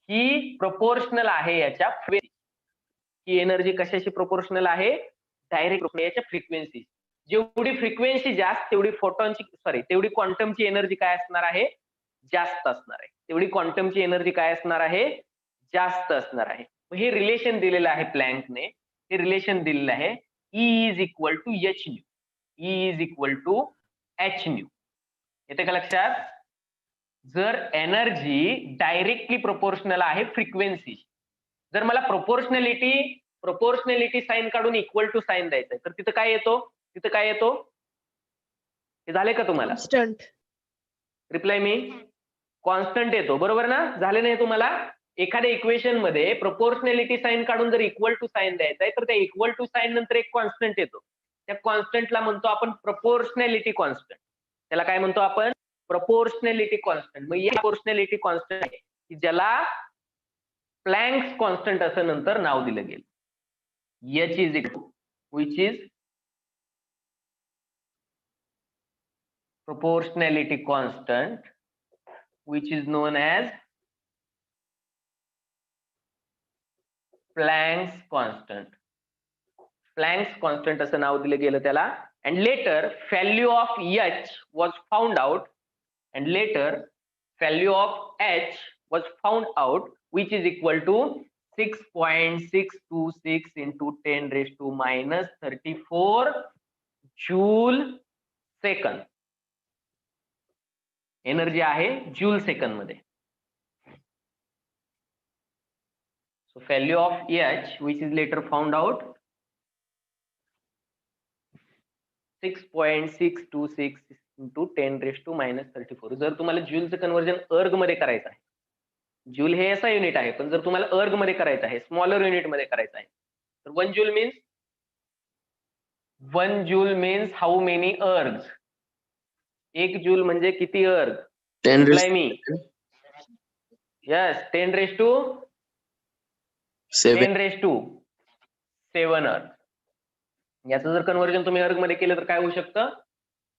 ही प्रोपोर्शनल आहे याच्या फ्रिक्वेन्सी. ही एनर्जी कशाशी प्रोपोर्शनल आहे? डायरेक्ट याच्या फ्रिक्वेन्सी. जेवढी फ्रिक्वेन्सी जास्त तेवढी क्वांटमची एनर्जी काय असणार आहे? जास्त असणार आहे. तेवढी क्वांटमची एनर्जी काय असणार आहे? जास्त असणार आहे. हे रिलेशन दिलेलं आहे प्लँकने. हे रिलेशन दिलेलं आहे E is equal to H nu. E is equal to H nu. येते का लक्षात? जर एनर्जी डायरेक्टली प्रोपोर्शनल आहे फ्रिक्वेन्सी, जर मला प्रोपोर्शनॅलिटी साइन काढून इक्वल टू साइन द्यायचंय, तर तिथं काय येतो? हे झाले का तुम्हाला? Constant. रिप्लाय मी. कॉन्स्टंट येतो, बरोबर ना? झाले नाही तुम्हाला? एखाद्या इक्वेशन मध्ये प्रोपोर्शनॅलिटी साइन काढून जर इक्वल टू साइन द्यायचा आहे, तर त्या इक्वल टू साइन नंतर एक कॉन्स्टंट येतो. त्या कॉन्स्टंटला म्हणतो आपण प्रोपोर्शनॅलिटी कॉन्स्टंट. त्याला काय म्हणतो आपण? Proportionality constant. मग या प्रोपोर्शनॅलिटी कॉन्स्टंट आहे की ज्याला प्लँक्स कॉन्स्टंट असं नंतर नाव दिलं गेलं. H is equal which is proportionality constant, which is known as Planck's constant. Planck's constant असं नाव दिलं गेलं त्याला. And later value of H was found out, which is equal to 6.626 into 10 raised to minus 34 joule second. Energy आहे joule second मध्ये. So value of H which is later found out 6.626 into 10 raised to minus 34. जर तुम्हाला जूलचं conversion अर्ग मध्ये करायचं आहे, joule हे असा युनिट आहे, पण जर तुम्हाला अर्ग मध्ये करायचं आहे, स्मॉलर युनिट मध्ये करायचं आहे, तर 1 joule means how many ergs? 1 joule म्हणजे किती अर्ग? 10 रिप्लाय मी. यस, 10 raised to 7 अर्ग. याचं जर कन्वर्जन तुम्ही अर्ग मध्ये केलं तर काय होऊ शकतं?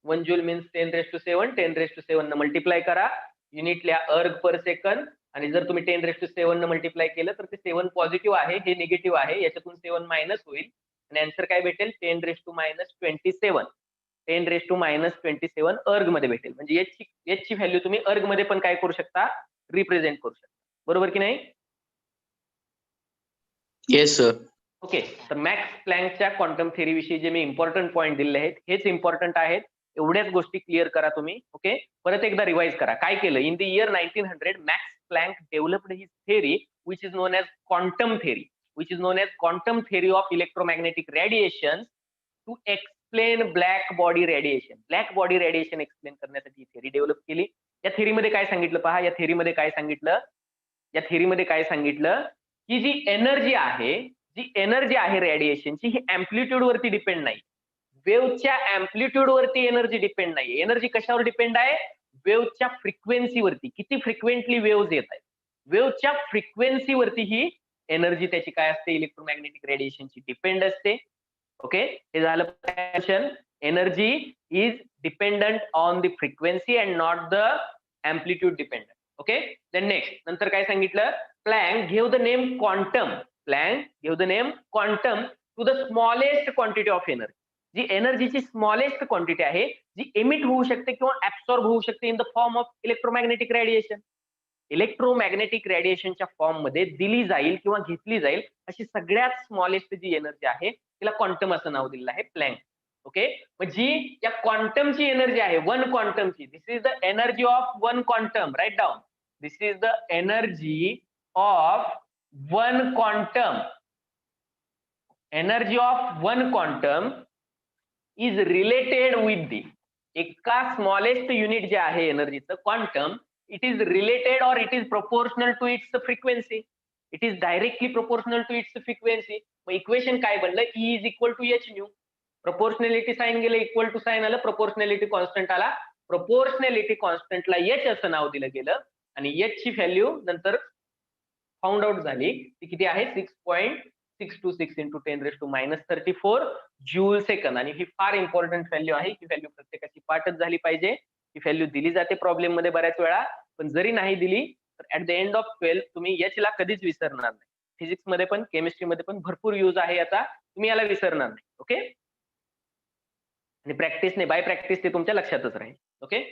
1 joule means 10 raised to 7. 10 raised to 7 न मल्टिप्लाय करा, युनिट लिहा अर्ग पर सेकंद, आणि जर तुम्ही 10 raised to 7 न मल्टिप्लाय केलं तर ते 7 पॉझिटिव्ह आहे, हे निगेटिव्ह आहे, याच्यातून 7 मायनस होईल आणि आन्सर काय भेटेल? 10 raised to minus 27. 10 raised to minus 27 अर्ग मध्ये भेटेल. म्हणजे ची व्हॅल्यू तुम्ही अर्ग मध्ये पण काय करू शकता? रिप्रेझेंट करू शकता. बरोबर की नाही? Yes sir. ओके, तर मॅक्स प्लँकच्या क्वांटम थेअरी विषयी जे मी इम्पॉर्टंट पॉईंट दिले आहेत हेच इम्पॉर्टंट आहेत. एवढ्याच गोष्टी क्लिअर करा तुम्ही. ओके, परत एकदा रिवाइज करा. काय केलं? In the year 1900 Max Planck developed his theory which is known as quantum theory of electromagnetic radiation to explain black body radiation. Black body radiation explain करण्यासाठी थेअरी डेव्हलप केली. या थेअरीमध्ये काय सांगितलं पहा, या थेअरीमध्ये काय सांगितलं की जी एनर्जी आहे रेडिएशनची, ही अँप्लिट्यूड वरती डिपेंड नाही, वेव्हच्या अँप्लिट्यूड वरती एनर्जी डिपेंड नाही. एनर्जी कशावर डिपेंड आहे? वेव्हच्या फ्रिक्वेन्सीवरती. किती फ्रिक्वेंटली वेव्ह येत आहेत, वेव्हच्या फ्रिक्वेन्सीवरती ही एनर्जी त्याची काय असते? इलेक्ट्रोमॅग्नेटिक रेडिएशनची डिपेंड असते. ओके, हे झालं question. Energy is dependent on the frequency and not the amplitude dependent. Okay, then next नंतर काय सांगितलं? Planck gave the name quantum to the smallest quantity of energy. जी एनर्जीची स्मॉलेस्ट क्वांटिटी आहे, जी एमिट होऊ शकते किंवा ऍब्सॉर्ब होऊ शकते in the form of electromagnetic radiation. Electromagnetic रेडिएशनच्या फॉर्म मध्ये दिली जाईल किंवा घेतली जाईल अशी सगळ्यात स्मॉलेस्ट जी एनर्जी आहे तिला क्वांटम असं नाव दिलेलं आहे, प्लँक. ओके, मग जी या क्वांटमची एनर्जी आहे, वन क्वांटमची, this is the energy of one quantum, write down, this is the energy of one quantum. Energy of one quantum is related with the, एका स्मॉलेस्ट युनिट जे आहे एनर्जीचं क्वांटम, इट इज रिलेटेड और it is proportional to its frequency. It is directly proportional to its frequency. मग equation काय बनलं, E is equal to H nu. Proportionality sign गेलं, equal to sign आलं, proportionality constant आला. Proportionality कॉन्स्टंटला H असं नाव दिलं गेलं आणि एच ची व्हॅल्यू नंतर फाउंड आउट झाली, ती किती आहे, 6.626 इंटू 10⁻34 जूल सेकंद. आणि ही फार इम्पॉर्टंट व्हॅल्यू आहे, ही व्हॅल्यू प्रत्येकाची पाठच झाली पाहिजे. ही व्हॅल्यू दिली जाते प्रॉब्लेम मध्ये बऱ्याच वेळा, पण जरी नाही दिली तर ऍट द एंड ऑफ 12 तुम्ही एच ला कधीच विसरणार नाही. फिजिक्स मध्ये पण केमिस्ट्री मध्ये पण भरपूर यूज आहे याचा, तुम्ही याला विसरणार नाही. ओके, आणि प्रॅक्टिसने बाय प्रॅक्टिस ते तुमच्या लक्षातच राहील. ओके,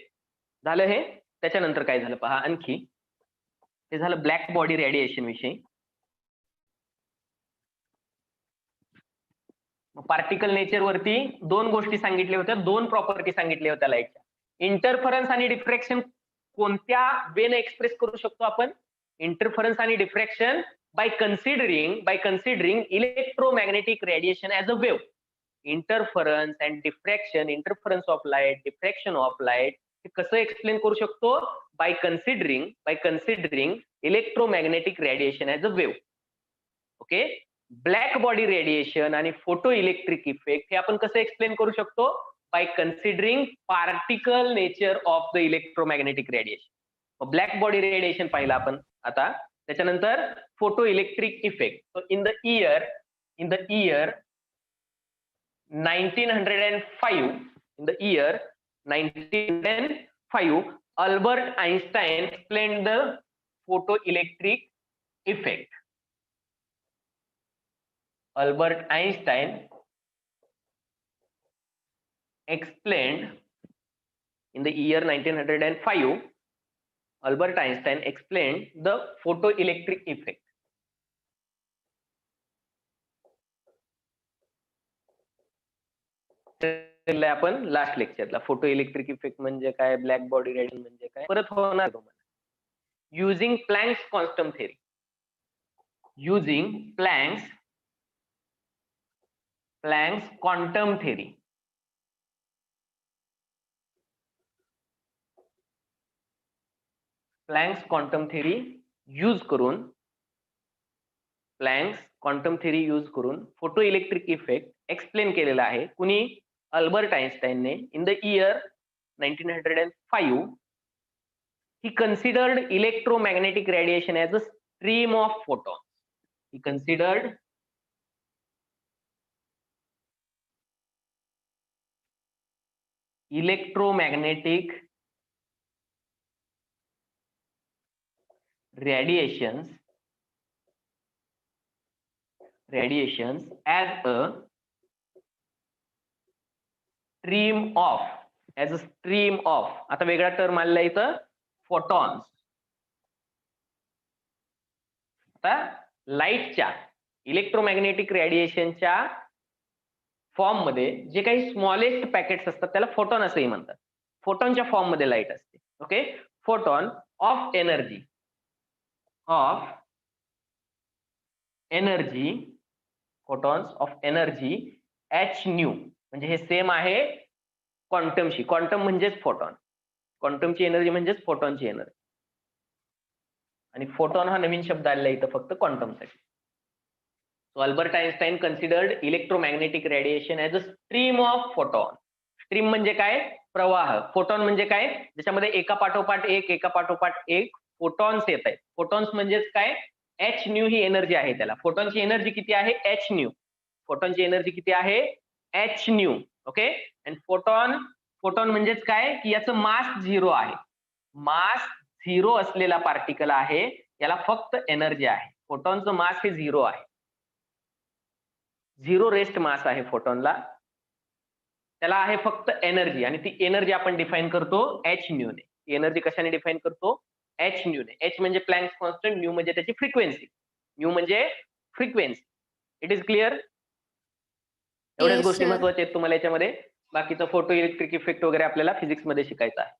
झालं हे. त्याच्यानंतर काय झालं पहा आणखी, ते झालं ब्लॅक बॉडी रेडिएशन विषयी. पार्टिकल नेचर वरती दोन गोष्टी सांगितल्या होत्या, दोन प्रॉपर्टी सांगितल्या होत्या लाईटच्या. इंटरफरन्स आणि डिफ्रॅक्शन कोणत्या वेने एक्सप्रेस करू शकतो आपण, इंटरफरन्स आणि diffraction by considering electromagnetic radiation as a wave. Interference and diffraction, interference of light, diffraction of light, हे कसं एक्सप्लेन करू शकतो, by considering electromagnetic radiation as a wave. Okay, black body radiation आणि photo electric effect हे आपण कसं explain करू शकतो, by considering particle nature of the electromagnetic radiation. Black body radiation पाहिलं आपण आता, त्याच्यानंतर photo electric effect. In the year 1905 Albert Einstein explained the photoelectric effect. Albert Einstein explained in the year 1905, Albert Einstein explained the photoelectric effect. आपण last लेक्चरला photo electric effect म्हणजे काय, black body radiation म्हणजे काय परत होणार तुम्हाला. Using Planck's quantum theory, using Planck's quantum theory. Planck's quantum theory use करून photo electric effect explain केलेला आहे. कुणी, अल्बर्ट आइन्स्टाईनने. In the year 1905 he considered electromagnetic radiation as a stream of photons. He considered electromagnetic radiations as a stream of आता वेगळा term आलेला इथं, photons. आता लाईटच्या इलेक्ट्रोमॅग्नेटिक रेडिएशनच्या फॉर्म मध्ये जे काही स्मॉलेस्ट पॅकेट्स असतात त्याला फोटॉन असंही म्हणतात. फोटॉनच्या फॉर्म मध्ये लाईट असते. Okay, photon of energy photons of energy H new, म्हणजे हे सेम आहे क्वांटमशी. क्वांटम म्हणजेच फोटॉन, क्वांटमची एनर्जी म्हणजेच फोटॉनची एनर्जी. आणि फोटॉन हा नवीन शब्द आलेला इथं फक्त क्वांटमसाठी. So Albert Einstein considered electromagnetic radiation as a stream of photon. Stream म्हणजे काय, प्रवाह. फोटॉन म्हणजे काय, ज्याच्यामध्ये एका पाठोपाठ एक फोटॉन्स येत आहेत. फोटॉन्स म्हणजेच काय, एच न्यू ही एनर्जी आहे त्याला. फोटॉनची एनर्जी किती आहे, एच न्यू. फोटॉनची एनर्जी किती आहे, एच न्यू. ओके, आणि फोटॉन म्हणजेच काय, की याचं मास 0 आहे. मास 0 असलेला पार्टिकल आहे, याला फक्त एनर्जी आहे. फोटॉनचं मास हे 0 आहे, 0 रेस्ट मास आहे फोटॉनला. त्याला आहे फक्त एनर्जी, आणि ती एनर्जी आपण डिफाईन करतो एच न्यू ने. एनर्जी कशाने डिफाईन करतो, एच न्यू ने. एच म्हणजे प्लँक्स कॉन्स्टंट, न्यू म्हणजे त्याची फ्रिक्वेन्सी. न्यू म्हणजे फ्रिक्वेन्सी. It is clear? एवढ्याच Yes, गोष्टी sir. महत्वाच्या आहेत तुम्हाला याच्यामध्ये. बाकीचं फोटो इलेक्ट्रिक इफेक्ट वगैरे आपल्याला फिजिक्स मध्ये शिकायचं आहे.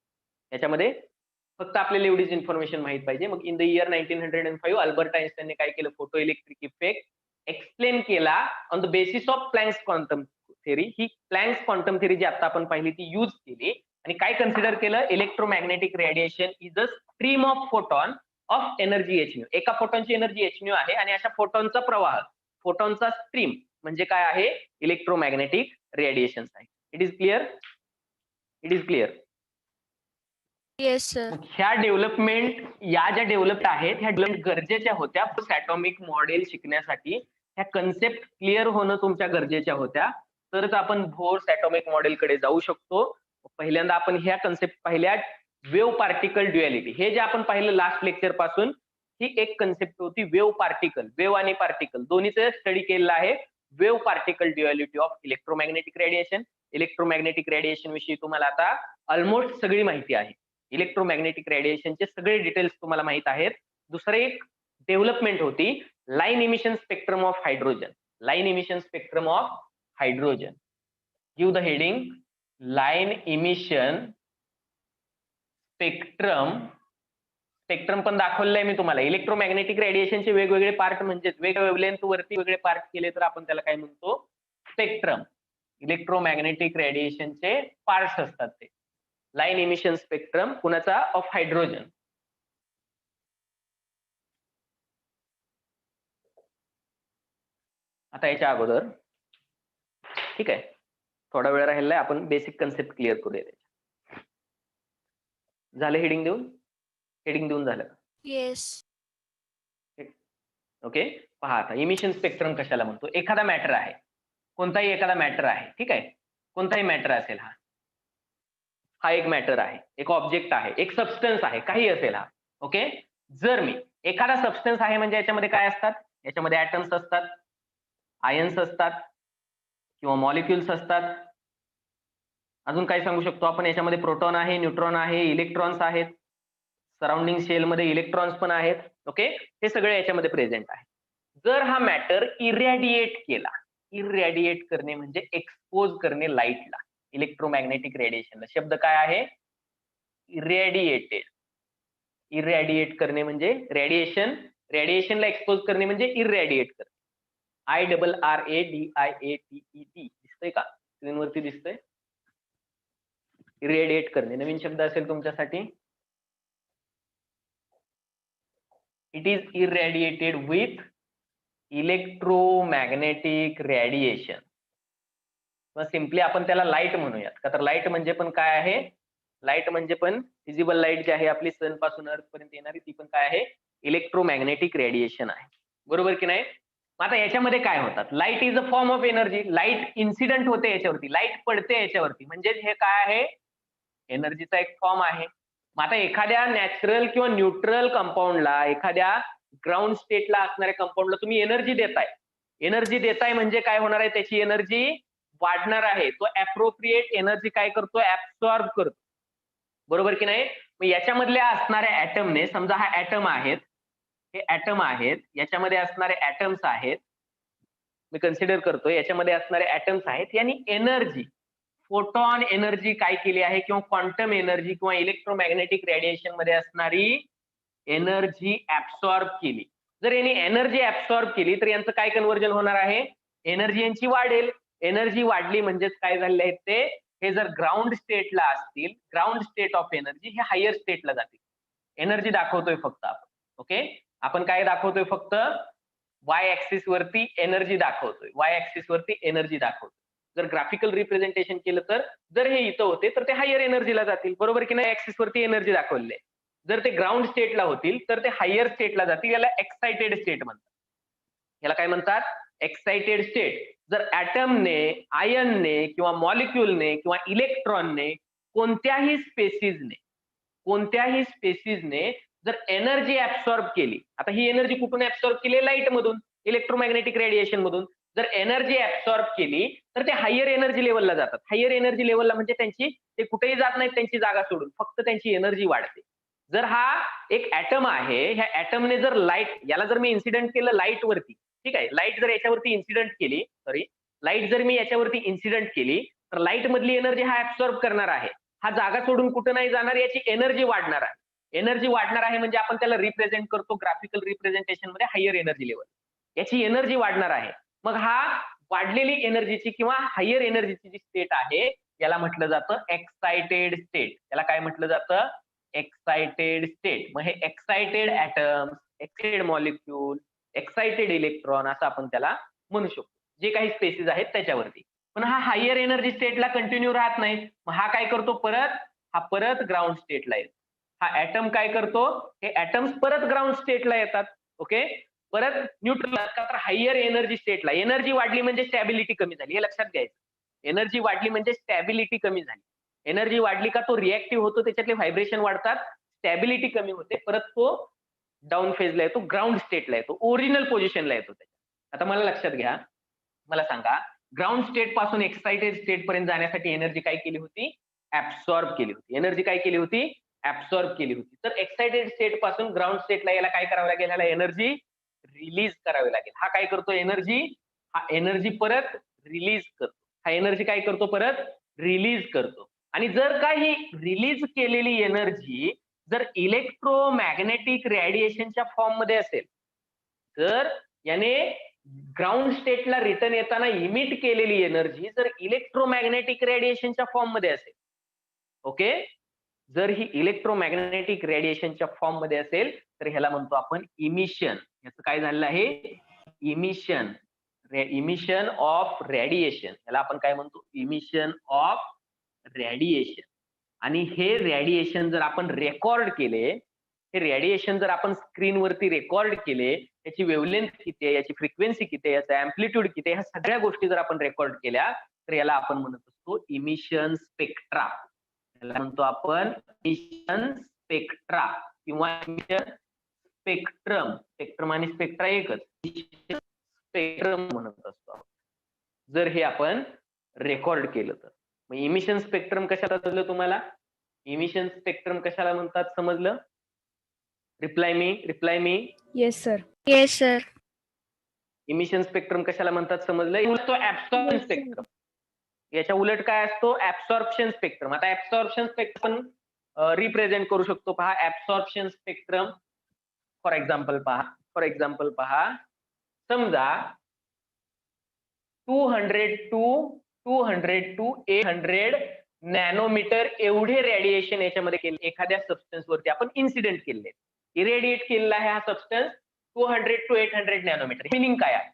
याच्यामध्ये फक्त आपल्याला एवढीच इन्फॉर्मेशन माहित पाहिजे. मग इन द इयर 1905 अल्बर्ट आइन्स्टाईनने काय केलं, फोटो इलेक्ट्रिक इफेक्ट एक्सप्लेन केला on the basis of Planck's quantum theory. ही प्लँक्स क्वांटम थेअरी जी आता आपण पाहिली ती यूज केली आणि काय कन्सिडर केलं, electromagnetic radiation is a stream of photon of energy H new. एका फोटॉनची एनर्जी एच न्यू आहे आणि अशा फोटॉनचा प्रवाह, फोटॉनचा स्ट्रीम म्हणजे काय आहे, इलेक्ट्रोमॅग्नेटिक रेडिएशन आहे. It is clear? It is clear? Yes, sir. मग ह्या डेव्हलपमेंट, या ज्या डेव्हलप्ड आहेत ह्या डेव्हलपमेंट गरजेच्या होत्या ॲटॉमिक मॉडेल शिकण्यासाठी. ह्या कन्सेप्ट क्लिअर होणं तुमच्या गरजेच्या होत्या, तरच आपण बोर्स ॲटॉमिक मॉडेल कडे जाऊ शकतो. पहिल्यांदा आपण ह्या कन्सेप्ट पाहिल्या, वेव्ह पार्टिकल ड्युएलिटी. हे जे आपण पाहिलं लास्ट लेक्चर पासून, ही एक कन्सेप्ट होती वेव्ह पार्टिकल. वेव्ह आणि पार्टिकल दोन्हीचे स्टडी केलेला आहे. Wave particle duality of electromagnetic radiation. Electromagnetic radiation विषयी तुम्हाला आता ऑलमोस्ट सगळी माहिती आहे. इलेक्ट्रोमॅग्नेटिक रेडिएशनचे सगळे डिटेल्स तुम्हाला माहित आहेत. दुसरं एक डेव्हलपमेंट होती line emission spectrum of hydrogen. Line emission spectrum of hydrogen. Give the heading line emission spectrum. Spectrum पण दाखवलेलं आहे मी तुम्हाला. इलेक्ट्रोमॅग्नेटिक रेडिएशनचे वेगवेगळे पार्ट म्हणजे वेगवेगळ्या वेव्हलेंथ वरती वेगळे पार्ट केले तर आपण त्याला काय म्हणतो, स्पेक्ट्रम. इलेक्ट्रोमॅग्नेटिक रेडिएशनचे पार्ट्स असतात ते. लाईन इमिशन स्पेक्ट्रम कुणाचा, ऑफ हायड्रोजन. आता याच्या अगोदर, ठीक आहे, थोडा वेळ राहिलाय, आपण बेसिक कन्सेप्ट क्लिअर करूया. झालं हेडिंग देऊन? हेडिंग देऊन झालं? Yes. ओके. पहा आता इमिशन स्पेक्ट्रम कशाला म्हणतो. एखादा मॅटर आहे, कोणताही एखादा मॅटर आहे, ठीक आहे, कोणताही मॅटर असेल, हा एक मॅटर आहे, एक ऑब्जेक्ट आहे, एक सबस्टन्स आहे, काही असेल हा. ओके. जर मी एखादा सबस्टन्स आहे म्हणजे याच्यामध्ये काय असतात, याच्यामध्ये ऍटम्स असतात, आयन्स असतात किंवा मॉलिक्युल्स असतात. अजून काय सांगू शकतो आपण, याच्यामध्ये प्रोटॉन आहे, न्यूट्रॉन आहे, इलेक्ट्रॉन्स आहेत, सराउंडिंग शेल मध्ये इलेक्ट्रॉन्स पण आहेत. ओके. हे सगळे याच्यामध्ये प्रेझेंट आहे. जर हा मॅटर इरॅडिएट केला, इरॅडिएट करणे म्हणजे एक्सपोज करणे लाईटला, इलेक्ट्रोमॅग्नेटिक रेडिएशनला. शब्द काय आहे, इरॅडिएटेड. इरॅडिएट करणे म्हणजे रेडिएशन, रेडिएशनला एक्सपोज करणे म्हणजे इरॅडिएट करणे. IRRADIATED दिसतंय का, स्क्रीनवरती दिसतंय? इरॅडिएट करणे नवीन शब्द असेल तुमच्यासाठी. It is irradiated with electromagnetic radiation. Simply आपण त्याला लाईट म्हणूयात का, तर लाईट म्हणजे पण काय आहे, लाईट म्हणजे पण विजिबल लाईट जी आहे आपली सन पासून अर्थ पर्यंत येणारी, ती पण काय आहे, इलेक्ट्रोमॅग्नेटिक रेडिएशन आहे. बरोबर की नाही? आता याच्यामध्ये काय होतात, light is a form of energy. Light incident होते याच्यावरती, लाईट पडते याच्यावरती, म्हणजे हे काय आहे, एनर्जीचा एक फॉर्म आहे. मग आता एखाद्या नॅचरल किंवा न्यूट्रल कंपाऊंडला, एखाद्या ग्राउंड स्टेटला असणाऱ्या कंपाऊंडला तुम्ही एनर्जी देताय. एनर्जी देताय म्हणजे काय होणार आहे, त्याची एनर्जी वाढणार आहे. तो अप्रोप्रिएट एनर्जी काय करतो, ऍब्सॉर्ब करतो. बरोबर की नाही? मग याच्यामधल्या असणाऱ्या ऍटमने, समजा हा ऍटम आहेत, हे ऍटम आहेत, याच्यामध्ये असणारे ऍटम्स आहेत, मी कन्सिडर करतोय याच्यामध्ये असणारे ऍटम्स आहेत, यांनी एनर्जी, फोटॉन एनर्जी काय केली आहे, किंवा क्वांटम एनर्जी किंवा इलेक्ट्रोमॅग्नेटिक रेडिएशन मध्ये असणारी एनर्जी ऍब्सॉर्ब केली. जर यांनी एनर्जी ऍब्सॉर्ब केली तर यांचं काय कन्व्हर्जन होणार आहे, एनर्जी यांची वाढेल. एनर्जी वाढली म्हणजेच काय झालेले आहेत ते, हे जर ग्राउंड स्टेटला असतील, ग्राउंड स्टेट ऑफ एनर्जी, हे हायर स्टेटला जातील. एनर्जी दाखवतोय फक्त आपण. ओके. आपण काय दाखवतोय, फक्त वाय ऍक्सिस वरती एनर्जी दाखवतोय, वाय ऍक्सिस वरती एनर्जी दाखवतोय. जर ग्राफिकल रिप्रेझेंटेशन केलं तर, जर हे इथं होते तर ते हायर एनर्जीला जातील. बरोबर की नाही? ऍक्सिस वरती एनर्जी दाखवलेली आहे. जर ते ग्राउंड स्टेटला होतील तर ते हायर स्टेटला जातील. याला एक्साइटेड स्टेट म्हणतात. याला काय म्हणतात, एक्साइटेड स्टेट. जर ऍटमने, आयनने किंवा मॉलिक्युलने किंवा इलेक्ट्रॉनने कोणत्याही स्पेसिसने जर एनर्जी ऍब्सॉर्ब केली, आता ही एनर्जी कुठून ऍब्सॉर्ब केली, लाईट मधून, इलेक्ट्रोमॅग्नेटिक रेडिएशन मधून. जर एनर्जी ऍब्सॉर्ब केली तर ते हायर एनर्जी लेवलला जातात. हायर एनर्जी लेवलला म्हणजे त्यांची, ते कुठेही जात नाहीत त्यांची जागा सोडून, फक्त त्यांची एनर्जी वाढते. जर हा एक ऍटम आहे, ह्या ऍटमने जर लाईट, याला जर मी इन्सिडेंट केलं लाईट वरती, ठीक आहे, लाईट जर याच्यावरती इन्सिडेंट केली, लाईट जर मी याच्यावरती इन्सिडेंट केली, तर लाईट मधली एनर्जी हा ऍब्सॉर्ब करणार आहे. हा जागा सोडून कुठं नाही जाणार, याची एनर्जी वाढणार आहे. एनर्जी वाढणार आहे म्हणजे आपण त्याला रिप्रेझेंट करतो ग्राफिकल रिप्रेझेंटेशन मध्ये हायर एनर्जी लेवल. याची एनर्जी वाढणार आहे. मग हा वाढलेली एनर्जीची किंवा हायर एनर्जीची जी स्टेट आहे, याला म्हटलं जातं एक्साइटेड स्टेट. याला काय म्हटलं जातं? Excited state. मग हे excited atom, excited molecule, excited electron असं आपण त्याला म्हणू शकतो, जे काही स्पेसिस आहेत त्याच्यावरती. पण हा हायर एनर्जी स्टेटला कंटिन्यू राहत नाही. मग हा काय करतो, हा परत ग्राउंड स्टेटला येतो. हा ऍटम काय करतो, हे ऍटम्स परत ग्राउंड स्टेटला येतात. ओके, परत न्यूट्रल असतात. तर हायर एनर्जी स्टेटला एनर्जी वाढली म्हणजे स्टॅबिलिटी कमी झाली, हे लक्षात घ्यायचं. एनर्जी वाढली म्हणजे स्टॅबिलिटी कमी झाली. एनर्जी वाढली का तो रिएक्टिव्ह होतो, त्याच्यातले व्हायब्रेशन वाढतात, स्टॅबिलिटी कमी होते, परत तो डाऊन फेजला येतो, ग्राउंड स्टेटला येतो, ओरिजिनल पोझिशनला येतो. आता मला लक्षात घ्या, मला सांगा, ग्राउंड स्टेट पासून एक्साइटेड स्टेट पर्यंत जाण्यासाठी एनर्जी काय केली होती? ऍब्सॉर्ब केली होती. एनर्जी काय केली होती? ऍब्सॉर्ब केली होती. तर एक्साइटेड स्टेट पासून ग्राउंड स्टेटला याला काय करावं लागेल? याला एनर्जी रिलीज करावी लागेल. हा काय करतो? हा एनर्जी परत रिलीज करतो. हा एनर्जी काय करतो? परत रिलीज करतो. आणि जर काही रिलीज केलेली एनर्जी जर इलेक्ट्रोमॅग्नेटिक रेडिएशनच्या फॉर्म मध्ये असेल, तर याने ग्राउंड स्टेटला रिटर्न येताना इमिट केलेली एनर्जी जर इलेक्ट्रोमॅग्नेटिक रेडिएशनच्या फॉर्म मध्ये असेल, ओके, जर ही इलेक्ट्रोमॅग्नेटिक रेडिएशनच्या फॉर्म मध्ये असेल, तर ह्याला म्हणतो आपण इमिशन. याचं काय झालेलं आहे? इमिशन. Emission of radiation. याला आपण काय म्हणतो? Emission of radiation. आणि हे रेडिएशन जर आपण रेकॉर्ड केले, हे रेडिएशन जर आपण स्क्रीनवरती रेकॉर्ड केले, याची वेव्हलेंथ किती आहे, याची फ्रिक्वेन्सी किती आहे, याचा अँप्लिट्यूड किती आहे, ह्या सगळ्या गोष्टी जर आपण रेकॉर्ड केल्या, तर याला आपण म्हणत असतो इमिशन स्पेक्ट्रा. याला म्हणतो आपण इमिशन स्पेक्ट्रा किंवा इमिशन स्पेक्ट्रम. स्पेक्ट्रम आणि स्पेक्ट्रा एकच, स्पेक्ट्रम म्हणत असतो जर हे आपण रेकॉर्ड केलं तर. मग इमिशन स्पेक्ट्रम कशाला समजलं तुम्हाला? इमिशन स्पेक्ट्रम कशाला म्हणतात समजलं? रिप्लाय मी. Yes, sir. Yes, sir. Emission spectrum कशाला म्हणतात समजलं? तो ऍब्सॉर्प्शन स्पेक्ट्रम. याच्या उलट काय असतो? Absorption spectrum. आता ऍब्सॉर्प्शन स्पेक्ट्रम रिप्रेझेंट करू शकतो. पहा, ऍब्सॉर्प्शन स्पेक्ट्रम फॉर एक्झाम्पल पहा, समजा 200 to 800 नॅनोमीटर एवढे रेडिएशन याच्यामध्ये केले, एखाद्या सबस्टन्स वरती आपण इन्सिडेंट केले, इरेडिएट केलेला आहे हा सबस्टन्स 200 to 800 नॅनोमीटर. मिनिंग काय आहे?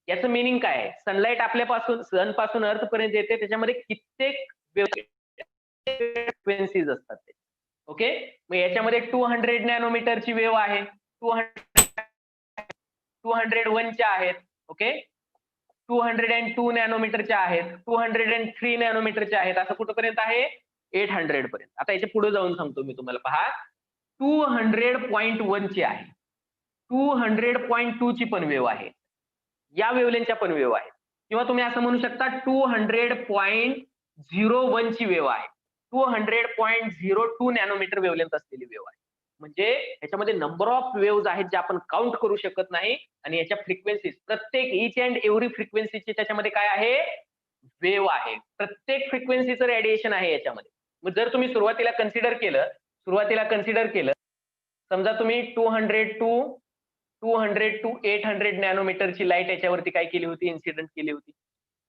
याचं मिनिंग काय आहे? सनलाईट आपल्यापासून, सन पासून अर्थ पर्यंत येते, त्याच्यामध्ये कित्येक फ्रिक्वेन्सीज असतात. ओके, मग याच्यामध्ये 200 नॅनोमीटरची वेव्ह आहे, 201 च्या आहेत, ओके, 202 नॅनोमीटरच्या आहेत, 203 नॅनोमीटरच्या आहेत, असं कुठपर्यंत आहे? 800 पर्यंत. आता याच्या पुढे जाऊन सांगतो मी तुम्हाला. पहा, 200.1 ची आहे, 200.2 ची पण वेव्ह आहे, या वेव्हलेंथच्या पण वेव्ह आहे, किंवा तुम्ही असं म्हणू शकता 200.01 ची वेव्ह आहे, 200.02 नॅनोमीटर वेव्हलेंथ असलेली वेव्ह आहे. म्हणजे याच्यामध्ये नंबर ऑफ वेव्ह आहेत जे आपण काउंट करू शकत नाही. आणि याच्या फ्रिक्वेन्सी, प्रत्येक इच अँड एव्हरी फ्रिक्वेन्सीची त्याच्यामध्ये काय आहे? वेव्ह आहे. प्रत्येक फ्रिक्वेन्सीचं रेडिएशन आहे याच्यामध्ये. मग जर तुम्ही सुरुवातीला कन्सिडर केलं, समजा तुम्ही 200 to 800 नॅनोमीटरची लाईट याच्यावरती काय केली होती? इन्सिडेंट केली होती.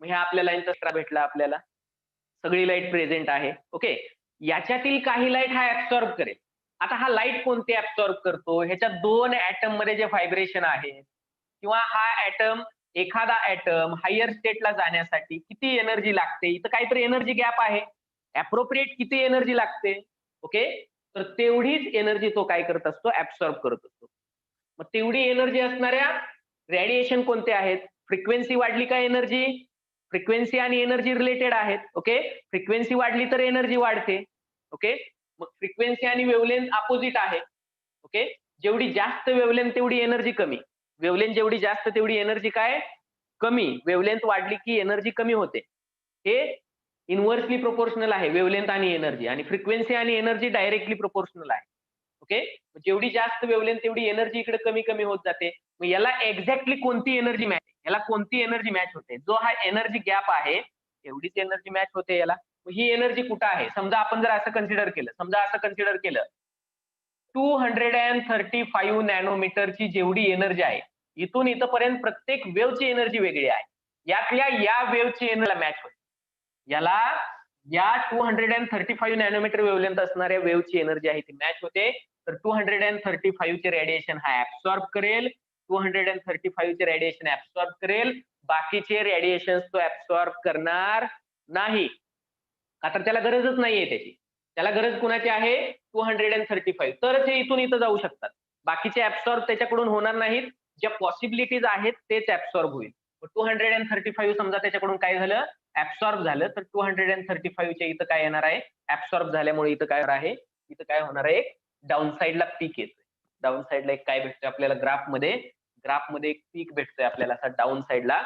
मग ह्या आपल्या लाईनचा स्ट्रा भेटला आपल्याला, सगळी लाईट प्रेझेंट आहे. ओके, याच्यातील काही लाईट हा ऍब्सॉर्ब करेल. आता हा लाईट कोणते ऍब्सॉर्ब करतो? ह्याच्या दोन ऍटम मध्ये जे व्हायब्रेशन आहे, किंवा हा ऍटम, एखादा ऍटम हायर स्टेटला जाण्यासाठी किती एनर्जी लागते, इथं काहीतरी एनर्जी गॅप आहे, अप्रोप्रिएट किती एनर्जी लागते, ओके, तर तेवढीच एनर्जी तो काय करत असतो? ऍब्सॉर्ब करत असतो. मग तेवढी एनर्जी असणाऱ्या रेडिएशन कोणते आहेत? फ्रिक्वेन्सी वाढली का एनर्जी? फ्रिक्वेन्सी आणि एनर्जी रिलेटेड आहेत. ओके, फ्रिक्वेन्सी वाढली तर एनर्जी वाढते. ओके, मग फ्रिक्वेन्सी आणि वेव्हलेंथ अपोजिट आहे. ओके, जेवढी जास्त वेव्हलेंथ तेवढी एनर्जी कमी, वेव्हलेंथ जेवढी जास्त तेवढी एनर्जी काय? कमी. वेव्हलेंथ वाढली की एनर्जी कमी होते. हे इनव्हर्सली प्रोपोर्शनल आहे, वेव्हलेंथ आणि एनर्जी. आणि फ्रिक्वेन्सी आणि एनर्जी डायरेक्टली प्रोपोर्शनल आहे. ओके, जेवढी जास्त वेवलेंथ तेवढी एनर्जी इकडे कमी कमी होत जाते. मग याला एक्झॅक्टली कोणती एनर्जी मॅच, याला कोणती एनर्जी मॅच होते, जो हा एनर्जी गॅप आहे एवढीच एनर्जी मॅच होते याला. मग ही एनर्जी कुठं आहे, समजा आपण जर असं कन्सिडर केलं 235 नॅनोमीटरची जेवढी एनर्जी आहे, इथून इथपर्यंत प्रत्येक वेव्हची एनर्जी वेगळी आहे. यातल्या या वेव्हची एनर्जी मॅच होते. याला या 235 नॅनोमीटर वेव्हलेंथ असणाऱ्या वेव्हची एनर्जी आहे ती मॅच होते. तर 235 चे रेडिएशन हा ऍब्सॉर्ब करेल, 235 चे रेडिएशन ऍब्सॉर्ब करेल, बाकीचे रेडिएशन तो ऍब्सॉर्ब करणार नाही. का तर त्याला गरजच नाहीये त्याची. त्याला गरज कुणाची आहे 235, तरच हे इथून इथं जाऊ शकतात. बाकीचे ऍब्सॉर्ब त्याच्याकडून होणार नाहीत. ज्या पॉसिबिलिटीज आहेत तेच ऍब्सॉर्ब होईल. 235 समजा त्याच्याकडून काय झालं, ऍब्सॉर्ब झालं, तर 235 च्या इथं काय येणार आहे, ऍब्सॉर्ब झाल्यामुळे इथं काय आहे, इथं काय होणार आहे, डाऊन साईडला पीक येतोय. डाऊन साईडला एक काय भेटतोय आपल्याला ग्राफमध्ये एक पीक भेटतोय आपल्याला असा डाऊन साईडला,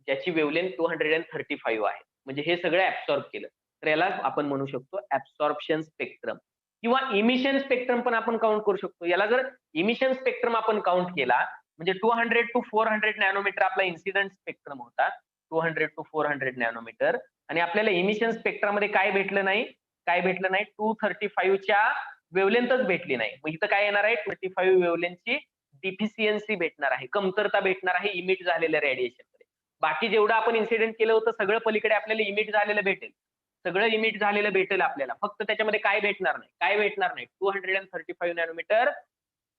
ज्याची वेव्हलेंथ 235 आहे. म्हणजे हे सगळं ऍब्सॉर्ब केलं. तर याला आपण म्हणू शकतो ऍब्सॉर्प्शन स्पेक्ट्रम किंवा इमिशन स्पेक्ट्रम पण आपण काउंट करू शकतो. याला जर इमिशन स्पेक्ट्रम आपण काउंट केला म्हणजे 200 टू 400 नॅनोमीटर आपला इन्सिडेंट स्पेक्ट्रम होता, 200 टू 400 नॅनोमीटर. आणि आपल्याला इमिशन स्पेक्ट्रामध्ये काय भेटलं नाही, 235 च्या वेव्हलेंथच भेटली नाही. मग इथं काय येणार आहे, 25 वेव्हलेंथची डिफिशियन्सी भेटणार आहे, कमतरता भेटणार आहे इमिट झालेल्या रेडिएशन मध्ये. बाकी जेवढं आपण इन्सिडेंट केलं होतं सगळं पलीकडे आपल्याला इमिट झालेलं भेटेल, सगळं इमिट झालेलं भेटेल आपल्याला. फक्त त्याच्यामध्ये काय भेटणार नाही, 235 नॅनोमीटर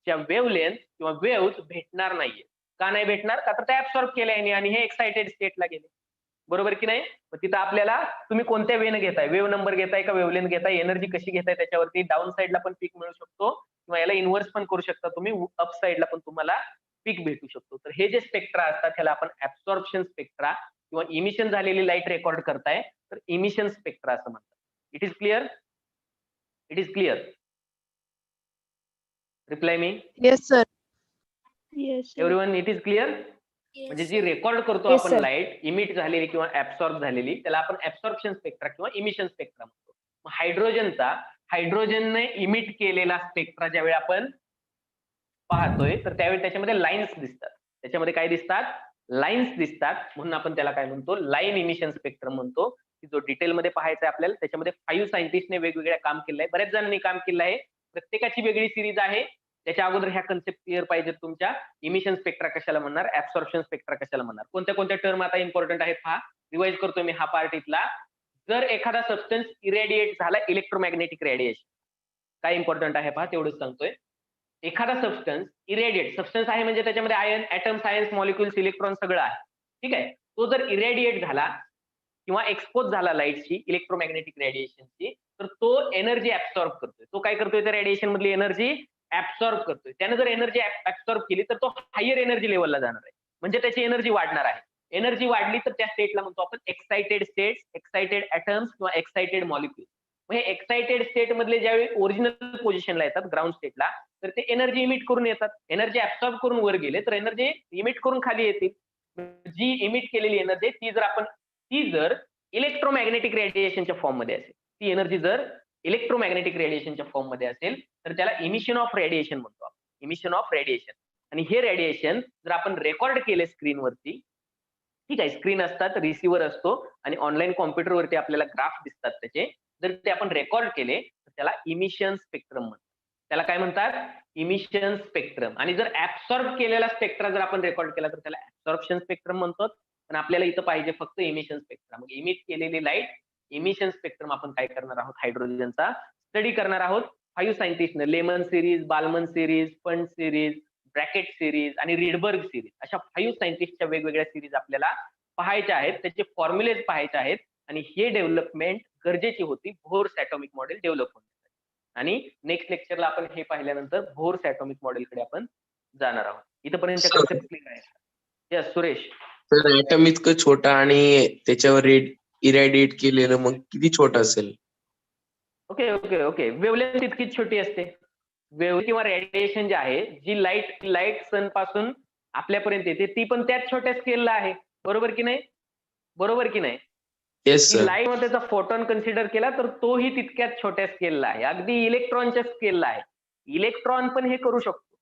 च्या वेव्हलेंथ किंवा वेव्ह भेटणार नाहीये. का नाही भेटणार, का तर ते ऍब्सॉर्ब केलंय आणि हे एक्साइटेड स्टेटला गेले. बरोबर की नाही. मग तिथं आपल्याला तुम्ही कोणत्या वेने घेताय, वेव्ह नंबर घेताय का वेव्हलेंथ घेताय, एनर्जी कशी घेताय त्याच्यावरती डाऊन साईडला पण पीक मिळू शकतो किंवा याला इन्व्हर्स पण करू शकता तुम्ही, अप साईडला पण तुम्हाला पीक भेटू शकतो. तर हे जे स्पेक्ट्रा असतात त्याला आपण ऍब्सॉर्प्शन स्पेक्ट्रा किंवा इमिशन झालेली लाईट रेकॉर्ड करताय तर इमिशन स्पेक्ट्रा असं म्हणतात. It is clear, it is clear. Reply me. Yes, sir. Yes, sir. Everyone, it is clear. म्हणजे जी रेकॉर्ड करतो Yes, आपण sir. लाईट इमिट झालेली किंवा ऍब्सॉर्ब झालेली त्याला आपण ऍब्सॉर्प्शन स्पेक्ट्रा किंवा इमिशन स्पेक्ट्रा म्हणतो. हायड्रोजनने इमिट केलेला स्पेक्ट्रा ज्यावेळी आपण पाहतोय तर त्यावेळी त्याच्यामध्ये लाईन्स दिसतात. त्याच्यामध्ये काय दिसतात, लाईन्स दिसतात. म्हणून आपण त्याला काय म्हणतो, लाईन इमिशन स्पेक्ट्रम म्हणतो. की जो डिटेलमध्ये पाहायचा आहे आपल्याला. त्याच्यामध्ये 5 सायंटिस्टने वेगवेगळ्या काम केलंय, बऱ्याच जणांनी काम केलं आहे. प्रत्येकाची वेगळी सिरीज आहे. त्याच्या अगोदर ह्या कन्सेप्ट क्लिअर पाहिजेत तुमच्या. इमिशन स्पेक्ट्रा कशाला म्हणणार, ऍब्सॉर्प्शन स्पेक्ट्रा कशाला म्हणणार, कोणत्या कोणत्या टर्म आता इम्पॉर्टंट आहेत पहा. रिवाइज करतोय मी हा पार्ट इथला. जर एखादा सबस्टन्स इरेडिएट झाला इलेक्ट्रोमॅग्नेटिक रेडिएशन, काय इम्पॉर्टंट आहे पहा, तेवढंच सांगतोय. एखादा सबस्टन्स इरेडिएट, सबस्टन्स आहे म्हणजे त्याच्यामध्ये ion, atom, science, molecules, electron सगळं आहे, ठीक आहे. तो जर इरेडिएट झाला किंवा एक्सपोज झाला लाईटची, इलेक्ट्रोमॅग्नेटिक रेडिएशनची, तर तो एनर्जी ऍब्सॉर्ब करतोय. तो काय करतोय, त्या रेडिएशन मधली एनर्जी ऍब्सॉर्ब करतोय. त्याने जर एनर्जी ऍब्सॉर्ब केली तर तो हायर एनर्जी लेवलला जाणार आहे, म्हणजे त्याची एनर्जी वाढणार आहे. एनर्जी वाढली तर त्या स्टेटला म्हणतो आपण एक्साइटेड स्टेट्स, एक्साइटेड ऍटम्स किंवा एक्साइटेड मॉलिक्युल. हे एक्साइटेड स्टेट मधले ज्यावेळी ओरिजिनल पोझिशनला येतात ग्राउंड स्टेटला, तर ते एनर्जी इमिट करून येतात. एनर्जी ऍब्सॉर्ब करून वर गेले तर एनर्जी इमिट करून खाली येतील. जी इमिट केलेली एनर्जी ती जर इलेक्ट्रोमॅग्नेटिक रेडिएशनच्या फॉर्म मध्ये असेल, ती एनर्जी जर इलेक्ट्रोमॅग्नेटिक रेडिएशनच्या फॉर्म मध्ये असेल तर त्याला इमिशन ऑफ रेडिएशन म्हणतो आपण, इमिशन ऑफ रेडिएशन. आणि हे रेडिएशन जर आपण रेकॉर्ड केले स्क्रीनवरती, ठीक आहे, स्क्रीन असतात, रिसिव्हर असतो आणि ऑनलाईन कॉम्प्युटरवरती आपल्याला ग्राफ दिसतात त्याचे. जर ते आपण रेकॉर्ड केले तर त्याला इमिशन स्पेक्ट्रम म्हणतात. त्याला काय म्हणतात, इमिशन स्पेक्ट्रम. आणि जर ऍब्सॉर्ब केलेला स्पेक्ट्रा जर आपण रेकॉर्ड केला तर त्याला ऍब्सॉर्प्शन स्पेक्ट्रम म्हणतो. पण आपल्याला इथं पाहिजे फक्त इमिशन स्पेक्ट्रम. मग इमिट केलेली लाईट, इमिशन स्पेक्ट्रम आपण काय करणार आहोत, हायड्रोजनचा स्टडी करणार आहोत. 5 सायंटिस्टने Lyman series, Balmer series, Pfund series, Brackett series आणि रिडबर्ग सिरीज अशा 5 सायंटिस्टच्या वेगवेगळ्या सिरीज आपल्याला पाहायच्या आहेत, त्याचे फॉर्म्युलेज पाहायचे आहेत. आणि हे डेव्हलपमेंट गरजेची होती बोर्स ॲटॉमिक मॉडेल डेव्हलप होण्यासाठी. आणि नेक्स्ट लेक्चरला आपण हे पाहिल्यानंतर बोर्स ॲटॉमिक मॉडेलकडे आपण जाणार आहोत. इथपर्यंत कन्सेप्ट क्लिअर आहे. यस सुरेश. तर ऍटम इतकं छोटा आणि त्याच्यावर इरॅडिएट केलेलं मग किती छोटं असेल. ओके ओके ओके, वेव्हलेंथ इतकीच छोटी असते. वेव्ह किंवा रेडिएशन जे आहे, जी लाईट सन पासून आपल्यापर्यंत येते ती पण त्याच छोट्या स्केलला आहे. बरोबर की नाही, बरोबर की नाही. Yes sir. लाईट मध्ये त्याचा फोटॉन कन्सिडर केला तर तोही तितक्याच छोट्या स्केलला आहे, अगदी इलेक्ट्रॉनच्या स्केलला आहे. इलेक्ट्रॉन पण हे करू शकतो.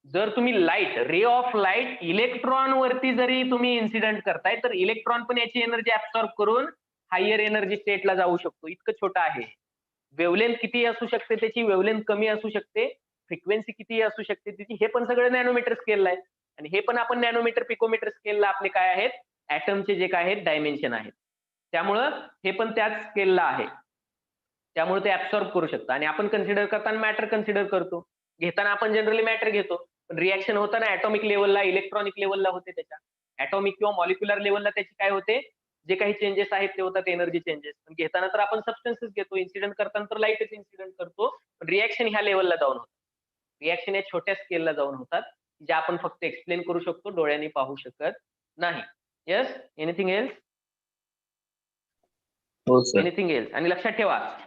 जर तुम्ही light, ray of light electron वरती जरी तुम्ही इन्सिडेंट करताय, तर इलेक्ट्रॉन पण याची एनर्जी ऍब्सॉर्ब करून हायर एनर्जी स्टेटला जाऊ शकतो. इतकं छोटं आहे. वेव्हलेंथ किती असू शकते त्याची, वेव्हलेंथ कमी असू शकते, फ्रिक्वेन्सी किती असू शकते त्याची, हे पण सगळं नॅनोमीटर स्केलला आहे. आणि हे पण आपण नॅनोमीटर पिकोमीटर स्केलला आपले काय आहेत, ऍटमचे जे काय आहेत डायमेन्शन आहेत. त्यामुळं हे पण त्याच स्केलला आहे. त्यामुळे ते ऍब्सॉर्ब करू शकतं. आणि आपण कन्सिडर करताना मॅटर कन्सिडर करतो. घेताना आपण जनरली मॅटर घेतो, पण रिॲक्शन होताना ऍटॉमिक लेवलला, इलेक्ट्रॉनिक लेवलला होते त्याच्या. ऍटॉमिक किंवा मॉलिक्युलर लेवलला त्याची काय होते, जे काही चेंजेस आहेत ते होतात एनर्जी चेंजेस. पण घेताना तर आपण सबस्टन्सेस घेतो, इन्सिडेंट करताना तर लाईटच इन्सिडेंट करतो, पण रिॲक्शन ह्या लेवलला जाऊन होतात. रिॲक्शन या छोट्या स्केलला जाऊन होतात, जे आपण फक्त एक्सप्लेन करू शकतो, डोळ्यांनी पाहू शकत नाही. Yes, anything else? हो सर. Anything else? आणि लक्षात ठेवा,